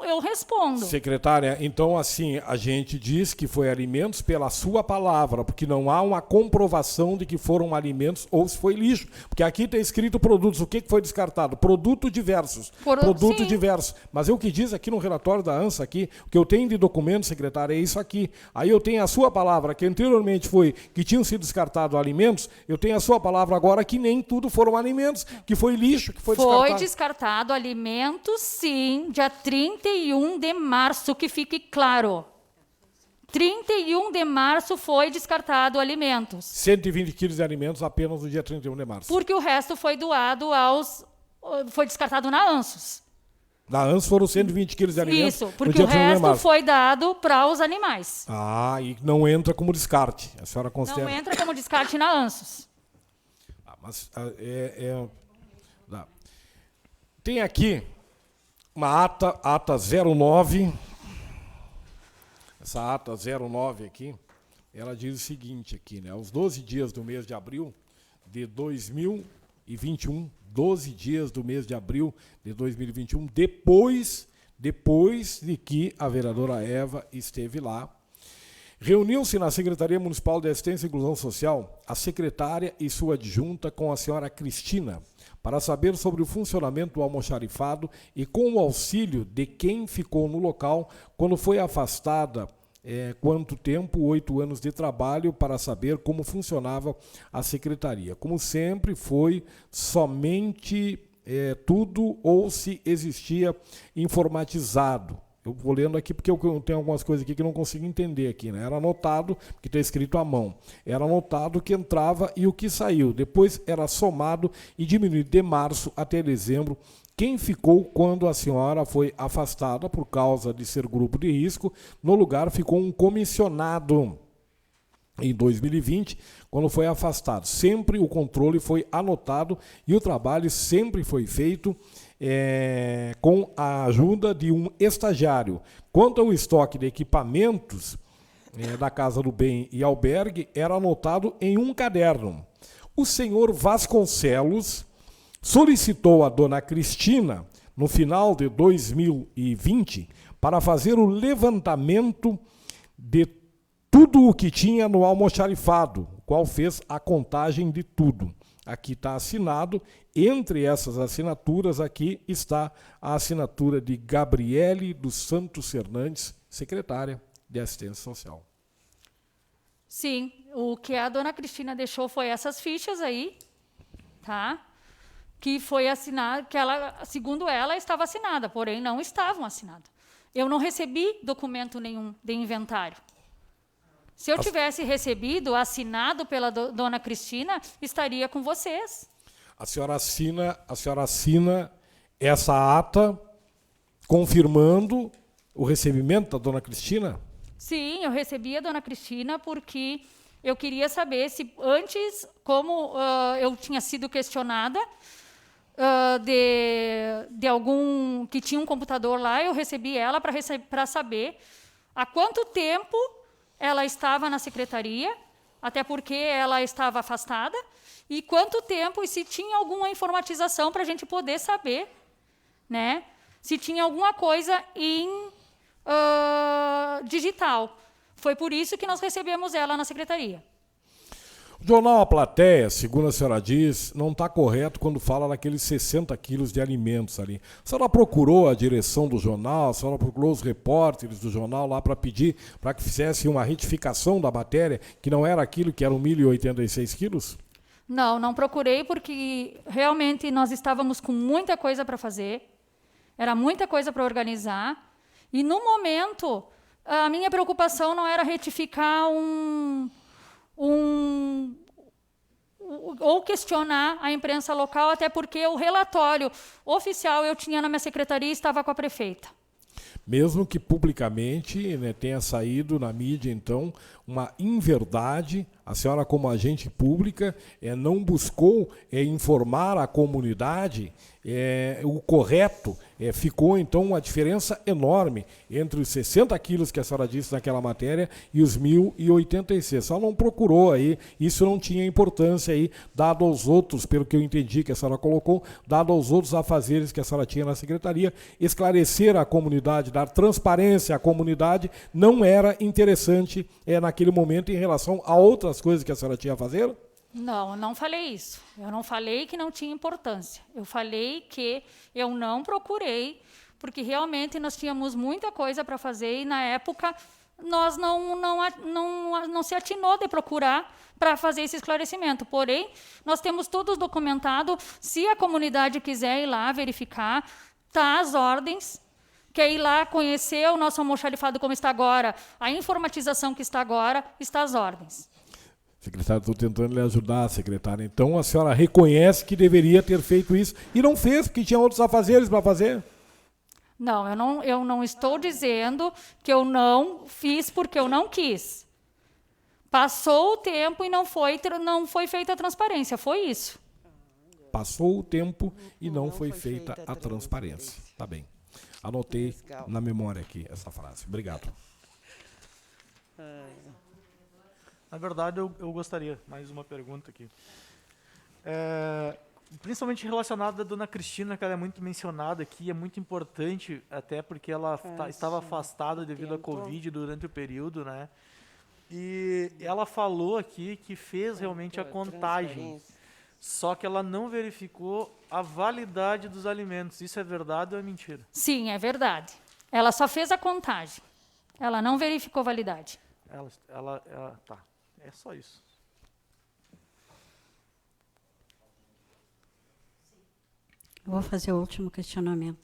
eu respondo. Secretária, então assim, a gente diz que foi alimentos pela sua palavra, porque não há uma comprovação de que foram alimentos ou se foi lixo. Porque aqui está escrito produtos, o que foi descartado? Produto diversos. Produto sim. diversos. Mas o que diz aqui no relatório da ANSA, aqui, o que eu tenho de documento, secretária, é isso aqui. Aí eu tenho a sua palavra, que anteriormente foi que tinham sido descartados alimentos, eu tenho a sua palavra agora que nem tudo foram alimentos, que foi lixo. Que foi descartado alimentos, sim, dia 31 de março, que fique claro. 31 de março foi descartado alimentos. 120 quilos de alimentos apenas no dia 31 de março. Porque o resto foi doado foi descartado na ANSUS. Na ANSUS foram 120 quilos de alimentos. Isso, porque o resto foi dado para os animais. Ah, e não entra como descarte. A senhora considera... Não entra como descarte na ANSUS. Mas tem aqui uma ata 09. Essa ata 09 aqui, ela diz o seguinte aqui, né? Aos 12 dias do mês de abril de 2021, 12 dias do mês de abril de 2021, depois de que a vereadora Eva esteve lá, reuniu-se na Secretaria Municipal de Assistência e Inclusão Social a secretária e sua adjunta com a senhora Cristina, para saber sobre o funcionamento do almoxarifado e com o auxílio de quem ficou no local quando foi afastada, quanto tempo, 8 anos de trabalho, para saber como funcionava a secretaria. Como sempre, foi somente tudo ou se existia informatizado. Eu vou lendo aqui porque eu tenho algumas coisas aqui que não consigo entender aqui, né? Era anotado, que está escrito à mão. Era anotado o que entrava e o que saiu. Depois era somado e diminuído de março até dezembro. Quem ficou quando a senhora foi afastada por causa de ser grupo de risco, no lugar ficou um comissionado. Em 2020, quando foi afastado. Sempre o controle foi anotado e o trabalho sempre foi feito com a ajuda de um estagiário. Quanto ao estoque de equipamentos da Casa do Bem e albergue, era anotado em um caderno. O senhor Vasconcelos solicitou a dona Cristina, no final de 2020, para fazer o levantamento de tudo o que tinha no almoxarifado, o qual fez a contagem de tudo. Aqui está assinado. Entre essas assinaturas aqui está a assinatura de Gabriele dos Santos Fernandes, secretária de Assistência Social. Sim, o que a dona Cristina deixou foi essas fichas aí, tá? Que foi assinado, que ela, segundo ela, estava assinada, porém não estavam assinadas. Eu não recebi documento nenhum de inventário. Se eu tivesse recebido, assinado pela dona Cristina, estaria com vocês. A senhora assina essa ata confirmando o recebimento da dona Cristina? Sim, eu recebi a dona Cristina porque eu queria saber se antes, como eu tinha sido questionada de algum que tinha um computador lá, eu recebi ela para saber há quanto tempo ela estava na secretaria, até porque ela estava afastada, e quanto tempo e se tinha alguma informatização para a gente poder saber, né, se tinha alguma coisa em digital. Foi por isso que nós recebemos ela na secretaria. O jornal A Plateia, segundo a senhora diz, não está correto quando fala naqueles 60 quilos de alimentos ali. A senhora procurou a direção do jornal, a senhora procurou os repórteres do jornal lá para pedir para que fizesse uma retificação da matéria, que não era aquilo que eram 1.086 quilos? Não, não procurei porque realmente nós estávamos com muita coisa para fazer, era muita coisa para organizar, e no momento a minha preocupação não era retificar ou questionar a imprensa local, até porque o relatório oficial eu tinha na minha secretaria e estava com a prefeita. Mesmo que publicamente, né, tenha saído na mídia, então, uma inverdade, a senhora, como agente pública, não buscou informar a comunidade o correto. Ficou, então, uma diferença enorme entre os 60 quilos que a senhora disse naquela matéria e os 1.086. A senhora não procurou aí, isso não tinha importância aí, dado aos outros, pelo que eu entendi que a senhora colocou, dado aos outros afazeres que a senhora tinha na secretaria, esclarecer a comunidade, dar transparência à comunidade, não era interessante naquele momento em relação a outras coisas que a senhora tinha a fazer? Não, eu não falei isso. Eu não falei que não tinha importância. Eu falei que eu não procurei, porque realmente nós tínhamos muita coisa para fazer e, na época, nós não se atinou de procurar para fazer esse esclarecimento. Porém, nós temos tudo documentado. Se a comunidade quiser ir lá verificar, tá às ordens. Quer ir lá conhecer o nosso almoxarifado como está agora, a informatização que está agora, está às ordens. Secretário, estou tentando lhe ajudar, secretário. Então, a senhora reconhece que deveria ter feito isso e não fez, porque tinha outros afazeres para fazer? Não, eu não estou dizendo que eu não fiz porque eu não quis. Passou o tempo e não foi feita a transparência, foi isso. Passou o tempo e não foi feita a transparência. Tá bem. Anotei na memória aqui essa frase. Obrigado. Na verdade, eu gostaria, mais uma pergunta aqui. Principalmente relacionada à dona Cristina, que ela é muito mencionada aqui, é muito importante, até porque ela estava afastada devido à Covid durante o período, né? E ela falou aqui que fez realmente a contagem, só que ela não verificou a validade dos alimentos. Isso é verdade ou é mentira? Sim, é verdade. Ela só fez a contagem. Ela não verificou a validade. Tá. É só isso. Eu vou fazer o último questionamento.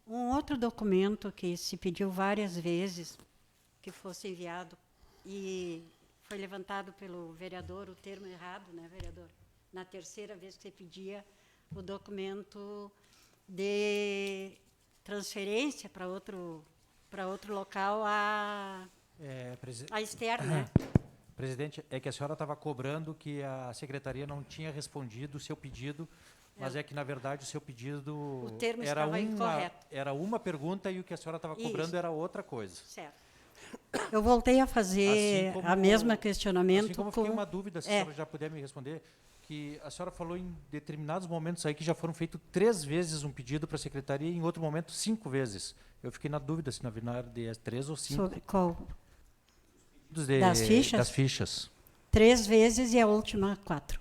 Um outro documento que se pediu várias vezes que fosse enviado e foi levantado pelo vereador o termo errado, né, vereador? Na terceira vez que você pedia o documento de transferência para outro local a Esther, né? Presidente, é que a senhora estava cobrando que a secretaria não tinha respondido o seu pedido, mas é que, na verdade, o seu pedido O termo estava incorreto. era uma pergunta e o que a senhora estava cobrando era outra coisa. Certo. Eu voltei a fazer a mesma questionamento. Assim como fiquei uma dúvida, se a senhora já puder me responder, que a senhora falou em determinados momentos aí que já foram feitos 3 vezes um pedido para a secretaria e em outro momento 5 vezes. Eu fiquei na dúvida se na verdade é 3 ou 5. Sobre qual? pedidos Das fichas? das fichas. 3 vezes e a última 4.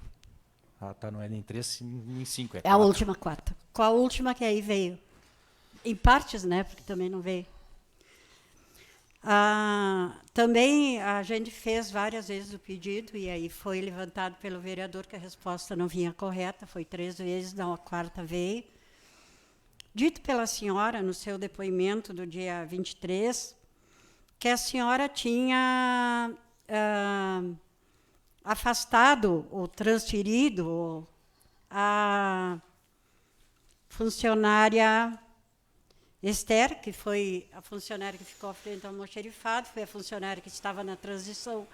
Ah, tá, não é nem 3, nem 5, é É a 4. última 4. Com a última que aí veio. Em partes, né? Porque também não veio. Também a gente fez várias vezes o pedido e aí foi levantado pelo vereador que a resposta não vinha correta, foi 3 vezes, não, a 4ª veio. Dito pela senhora no seu depoimento do dia 23, que a senhora tinha afastado ou transferido a funcionária Esther, que foi a funcionária que ficou à frente ao almoxerifado, foi a funcionária que estava na transição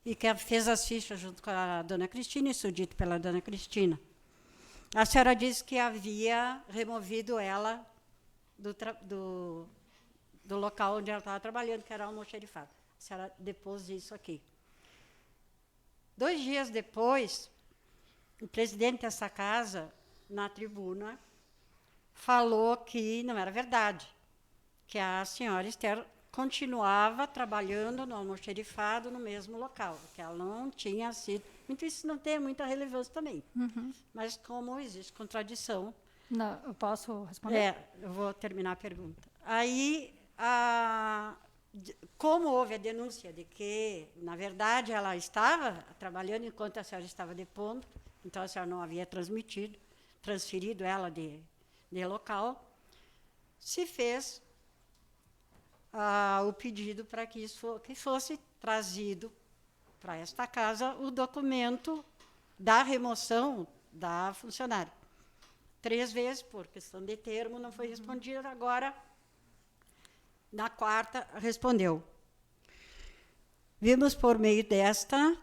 e que fez as fichas junto com a dona Cristina, isso dito pela dona Cristina. A senhora disse que havia removido ela do local onde ela estava trabalhando, que era o almoxerifado. A senhora depôs isso aqui. 2 dias depois, o presidente dessa casa, na tribuna, falou que não era verdade, que a senhora Esther continuava trabalhando no almoxerifado no mesmo local, que ela não tinha sido... Muito isso não tem muita relevância também, mas como existe contradição... Não, eu posso responder? Eu vou terminar a pergunta. Aí, como houve a denúncia de que, na verdade, ela estava trabalhando enquanto a senhora estava depondo, então a senhora não havia transferido ela de local, se fez o pedido para que fosse trazido para esta casa o documento da remoção da funcionária. 3 vezes, por questão de termo, não foi respondido, agora, na 4ª, respondeu. Vimos, por meio desta,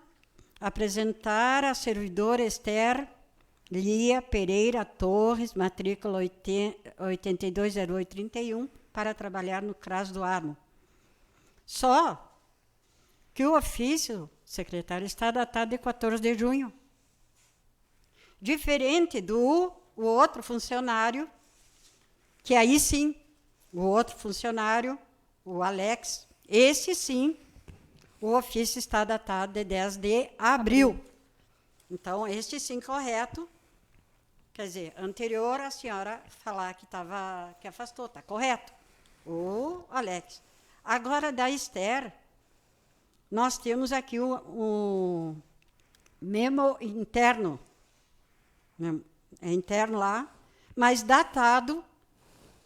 apresentar a servidora Esther Lia Pereira Torres, matrícula 820831, para trabalhar no CRAS do Armo. Só que o ofício, secretário, está datado de 14 de junho. Diferente do outro funcionário, que aí sim, o outro funcionário, o Alex, esse sim, o ofício está datado de 10 de abril. Então, este sim correto. Quer dizer, anterior a senhora falar que afastou, está correto. O Alex. Agora, da Esther, nós temos aqui o memo interno. É interno lá, mas datado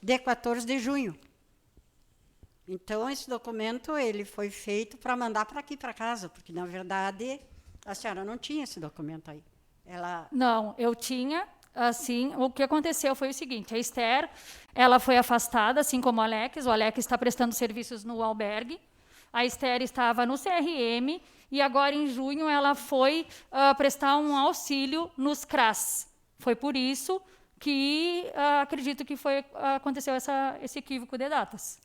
de 14 de junho. Então, esse documento ele foi feito para mandar para aqui, para casa, porque, na verdade, a senhora não tinha esse documento aí. Não, eu tinha... Assim, o que aconteceu foi o seguinte, a Esther, ela foi afastada, assim como o Alex está prestando serviços no albergue, a Esther estava no CRM, e agora, em junho, ela foi prestar um auxílio nos CRAS. Foi por isso que acredito que aconteceu esse equívoco de datas.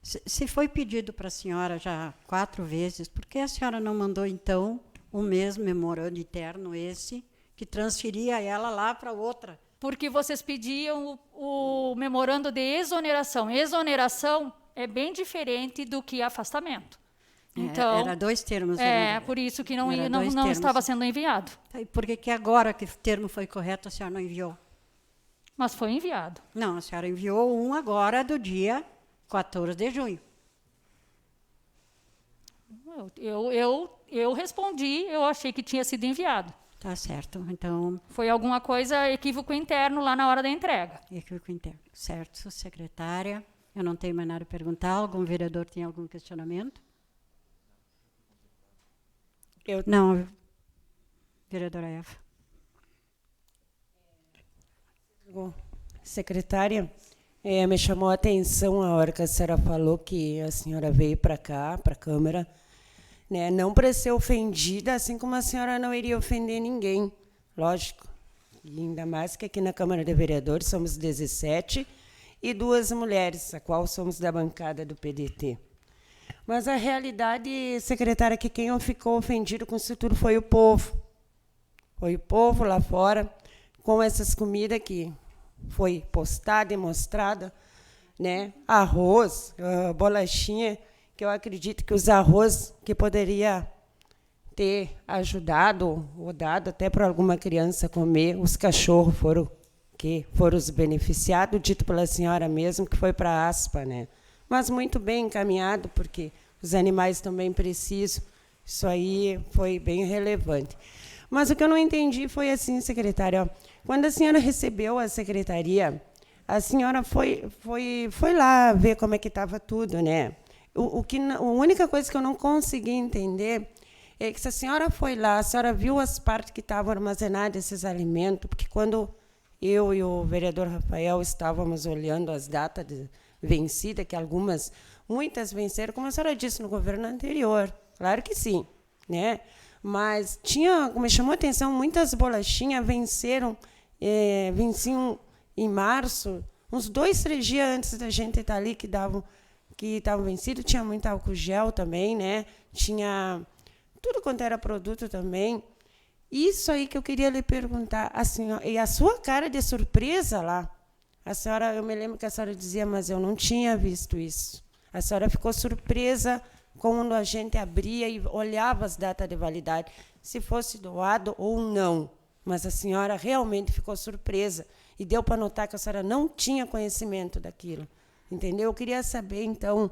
Se foi pedido para a senhora já 4 vezes, por que a senhora não mandou, então, o mesmo memorando interno, que transferia ela lá para outra? Porque vocês pediam o memorando de exoneração. Exoneração é bem diferente do que afastamento. Então, era 2 termos. Por isso que não estava sendo enviado. E por que agora que o termo foi correto, a senhora não enviou? Mas foi enviado. Não, a senhora enviou um agora do dia 14 de junho. Eu respondi, eu achei que tinha sido enviado. Tá certo, então... Foi alguma coisa, equívoco interno lá na hora da entrega. Equívoco interno, certo, secretária. Eu não tenho mais nada a perguntar. Algum vereador tem algum questionamento? Não, vereadora Eva. Secretária, me chamou a atenção a hora que a senhora falou que a senhora veio para cá, para a Câmara, né, não para ser ofendida, assim como a senhora não iria ofender ninguém, lógico. E ainda mais que aqui na Câmara de Vereadores somos 17 e 2 mulheres, a qual somos da bancada do PDT. Mas a realidade, secretária, é que quem ficou ofendido com isso tudo foi o povo. Foi o povo lá fora, com essas comidas que foi postada e mostrada, né? Arroz, bolachinha, porque eu acredito que os arroz que poderia ter ajudado ou dado até para alguma criança comer, os cachorros foram os beneficiados, dito pela senhora mesmo, que foi para a ASPA, né? Mas muito bem encaminhado, porque os animais também precisam. Isso aí foi bem relevante. Mas o que eu não entendi foi assim, secretária, ó, quando a senhora recebeu a secretaria, a senhora foi lá ver como é que estava tudo, né? A única coisa que eu não consegui entender é que se a senhora foi lá, a senhora viu as partes que estavam armazenadas esses alimentos, porque quando eu e o vereador Rafael estávamos olhando as datas vencidas, que muitas venceram, como a senhora disse, no governo anterior. Claro que sim, né? Mas me chamou a atenção, muitas bolachinhas venciam em março, uns 2, 3 dias antes da gente estar ali, que estavam vencidos. Tinha muito álcool gel também, né? Tinha tudo quanto era produto também. Isso aí que eu queria lhe perguntar, a senhora, e a sua cara de surpresa lá, eu me lembro que a senhora dizia, mas eu não tinha visto isso. A senhora ficou surpresa quando a gente abria e olhava as datas de validade, se fosse doado ou não. Mas a senhora realmente ficou surpresa e deu para notar que a senhora não tinha conhecimento daquilo. Entendeu? Eu queria saber, então,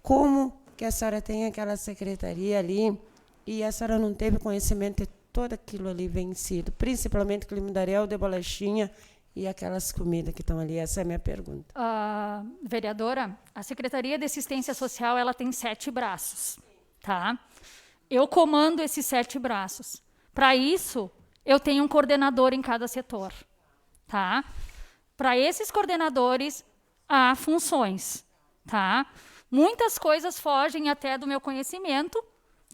como que a senhora tem aquela secretaria ali e a senhora não teve conhecimento de todo aquilo ali vencido, principalmente aquele mundaréu de bolachinha e aquelas comidas que estão ali. Essa é a minha pergunta. Vereadora, a Secretaria de Assistência Social ela tem 7 braços. Tá? Eu comando esses 7 braços. Para isso, eu tenho um coordenador em cada setor. Tá? Para esses coordenadores, há funções. Tá? Muitas coisas fogem até do meu conhecimento,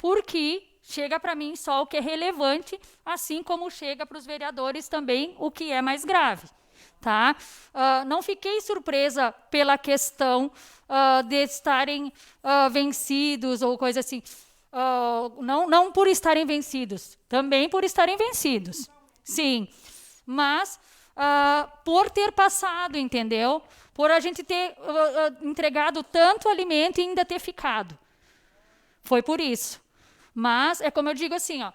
porque chega para mim só o que é relevante, assim como chega para os vereadores também o que é mais grave. Tá? Não fiquei surpresa pela questão de estarem vencidos ou coisa assim. Não por estarem vencidos, também por estarem vencidos. Sim, mas por ter passado, entendeu? Por a gente ter entregado tanto alimento e ainda ter ficado. Foi por isso. Mas é como eu digo assim, ó,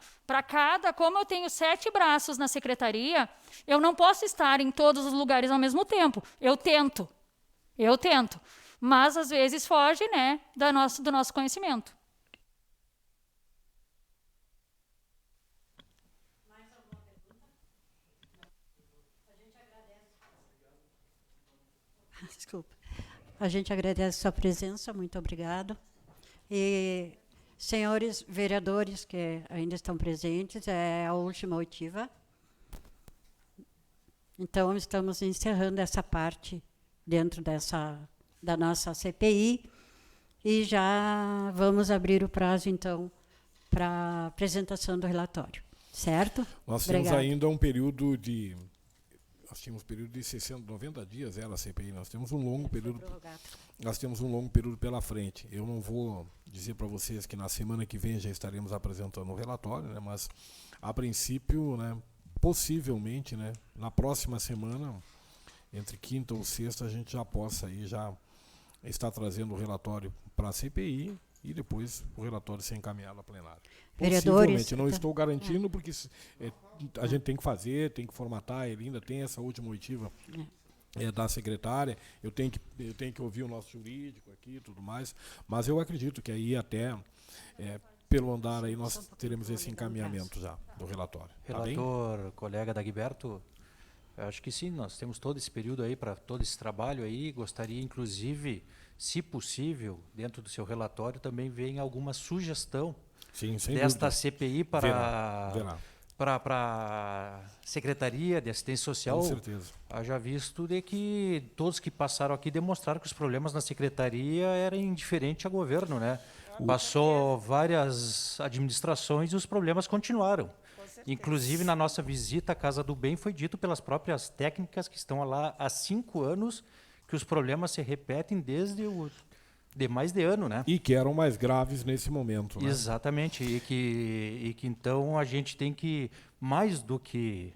como eu tenho 7 braços na secretaria, eu não posso estar em todos os lugares ao mesmo tempo. Eu tento. Mas às vezes foge, né, do nosso conhecimento. Mais alguma pergunta? A gente agradece. Desculpa. A gente agradece a sua presença, muito obrigado. E senhores vereadores que ainda estão presentes, é a última oitiva. Então, estamos encerrando essa parte dentro da nossa CPI e já vamos abrir o prazo, então, para a apresentação do relatório. Certo? Nós temos ainda um período de... Nós tínhamos um período de 90 dias, era a CPI. Nós temos um longo período. Nós temos um longo período pela frente. Eu não vou dizer para vocês que na semana que vem já estaremos apresentando o relatório, né? Mas a princípio, né, possivelmente, né, na próxima semana, entre quinta ou sexta, a gente já possa aí já estar trazendo o relatório para a CPI e depois o relatório ser encaminhado à plenária. Possivelmente, não estou garantindo, porque a gente tem que fazer, tem que formatar, ele ainda tem essa última oitiva da secretária, eu tenho que ouvir o nosso jurídico aqui e tudo mais, mas eu acredito que aí até, pelo andar aí, nós teremos esse encaminhamento já do relatório. Relator, tá, colega Dagberto, acho que sim, nós temos todo esse período aí para todo esse trabalho aí, gostaria inclusive, se possível, dentro do seu relatório também vem alguma sugestão desta CPI para a Secretaria de Assistência Social. Com certeza. Haja visto de que todos que passaram aqui demonstraram que os problemas na Secretaria eram indiferentes ao governo, né? Passou várias administrações e os problemas continuaram. Inclusive, na nossa visita à Casa do Bem, foi dito pelas próprias técnicas que estão lá há 5 anos que os problemas se repetem desde de mais de ano, né? E que eram mais graves nesse momento, né? Exatamente, e que então a gente tem que, mais do que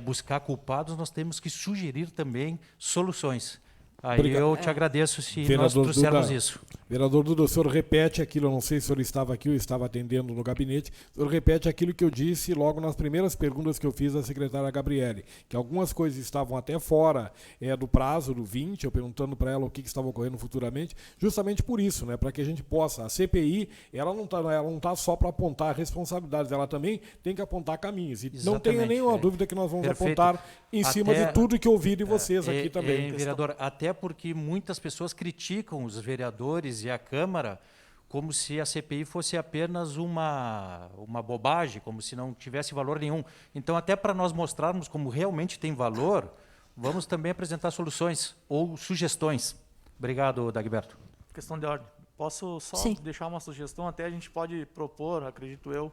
buscar culpados, nós temos que sugerir também soluções. Aí eu te agradeço se nós trouxermos isso. Vereador Duda, o senhor repete aquilo, eu não sei se o senhor estava aqui ou estava atendendo no gabinete, o senhor repete aquilo que eu disse logo nas primeiras perguntas que eu fiz à secretária Gabriele, que algumas coisas estavam até fora do prazo do 20, eu perguntando para ela o que estava ocorrendo futuramente, justamente por isso, né, para que a gente possa, a CPI, ela não tá só para apontar responsabilidades, ela também tem que apontar caminhos, e não tenha nenhuma dúvida que nós vamos Perfeito. apontar em cima de tudo que ouvi de vocês aqui também. Vereador, até porque muitas pessoas criticam os vereadores e a Câmara como se a CPI fosse apenas uma bobagem, como se não tivesse valor nenhum. Então, até para nós mostrarmos como realmente tem valor, vamos também apresentar soluções ou sugestões. Obrigado, Dagberto. Questão de ordem. Posso só Sim. deixar uma sugestão? Até a gente pode propor, acredito eu,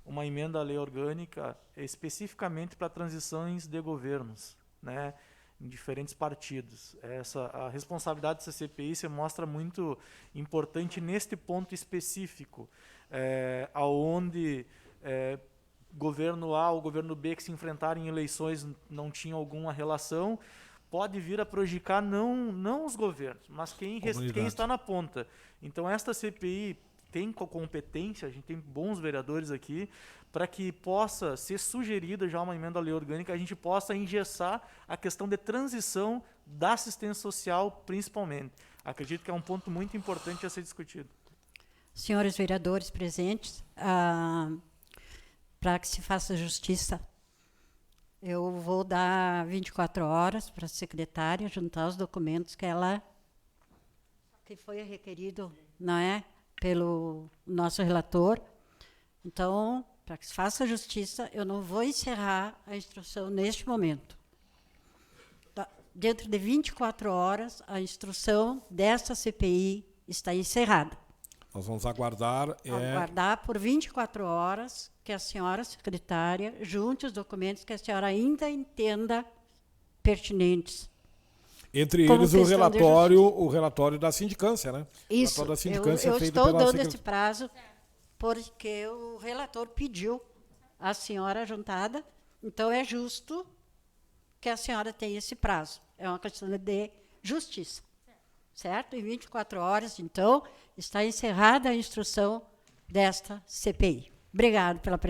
uma emenda à lei orgânica especificamente para transições de governos, né, em diferentes partidos. A responsabilidade dessa CPI se mostra muito importante neste ponto específico, aonde governo A ou governo B que se enfrentarem em eleições não tinham alguma relação, pode vir a prejudicar não os governos, mas quem está na ponta. Então, esta CPI tem competência, a gente tem bons vereadores aqui, para que possa ser sugerida já uma emenda à lei orgânica, a gente possa engessar a questão de transição da assistência social, principalmente. Acredito que é um ponto muito importante a ser discutido. Senhores vereadores presentes, para que se faça justiça, eu vou dar 24 horas para a secretária juntar os documentos que foi requerido, não é, pelo nosso relator. Então, para que se faça justiça, eu não vou encerrar a instrução neste momento. Dentro de 24 horas, a instrução dessa CPI está encerrada. Nós vamos aguardar... Aguardar por 24 horas que a senhora secretária junte os documentos que a senhora ainda entenda pertinentes. Entre como eles o relatório da sindicância, né? Isso, o relatório da sindicância eu feito estou pela dando esse prazo porque o relator pediu a senhora juntada, então é justo que a senhora tenha esse prazo. É uma questão de justiça. Certo? Em 24 horas, então, está encerrada a instrução desta CPI. Obrigado pela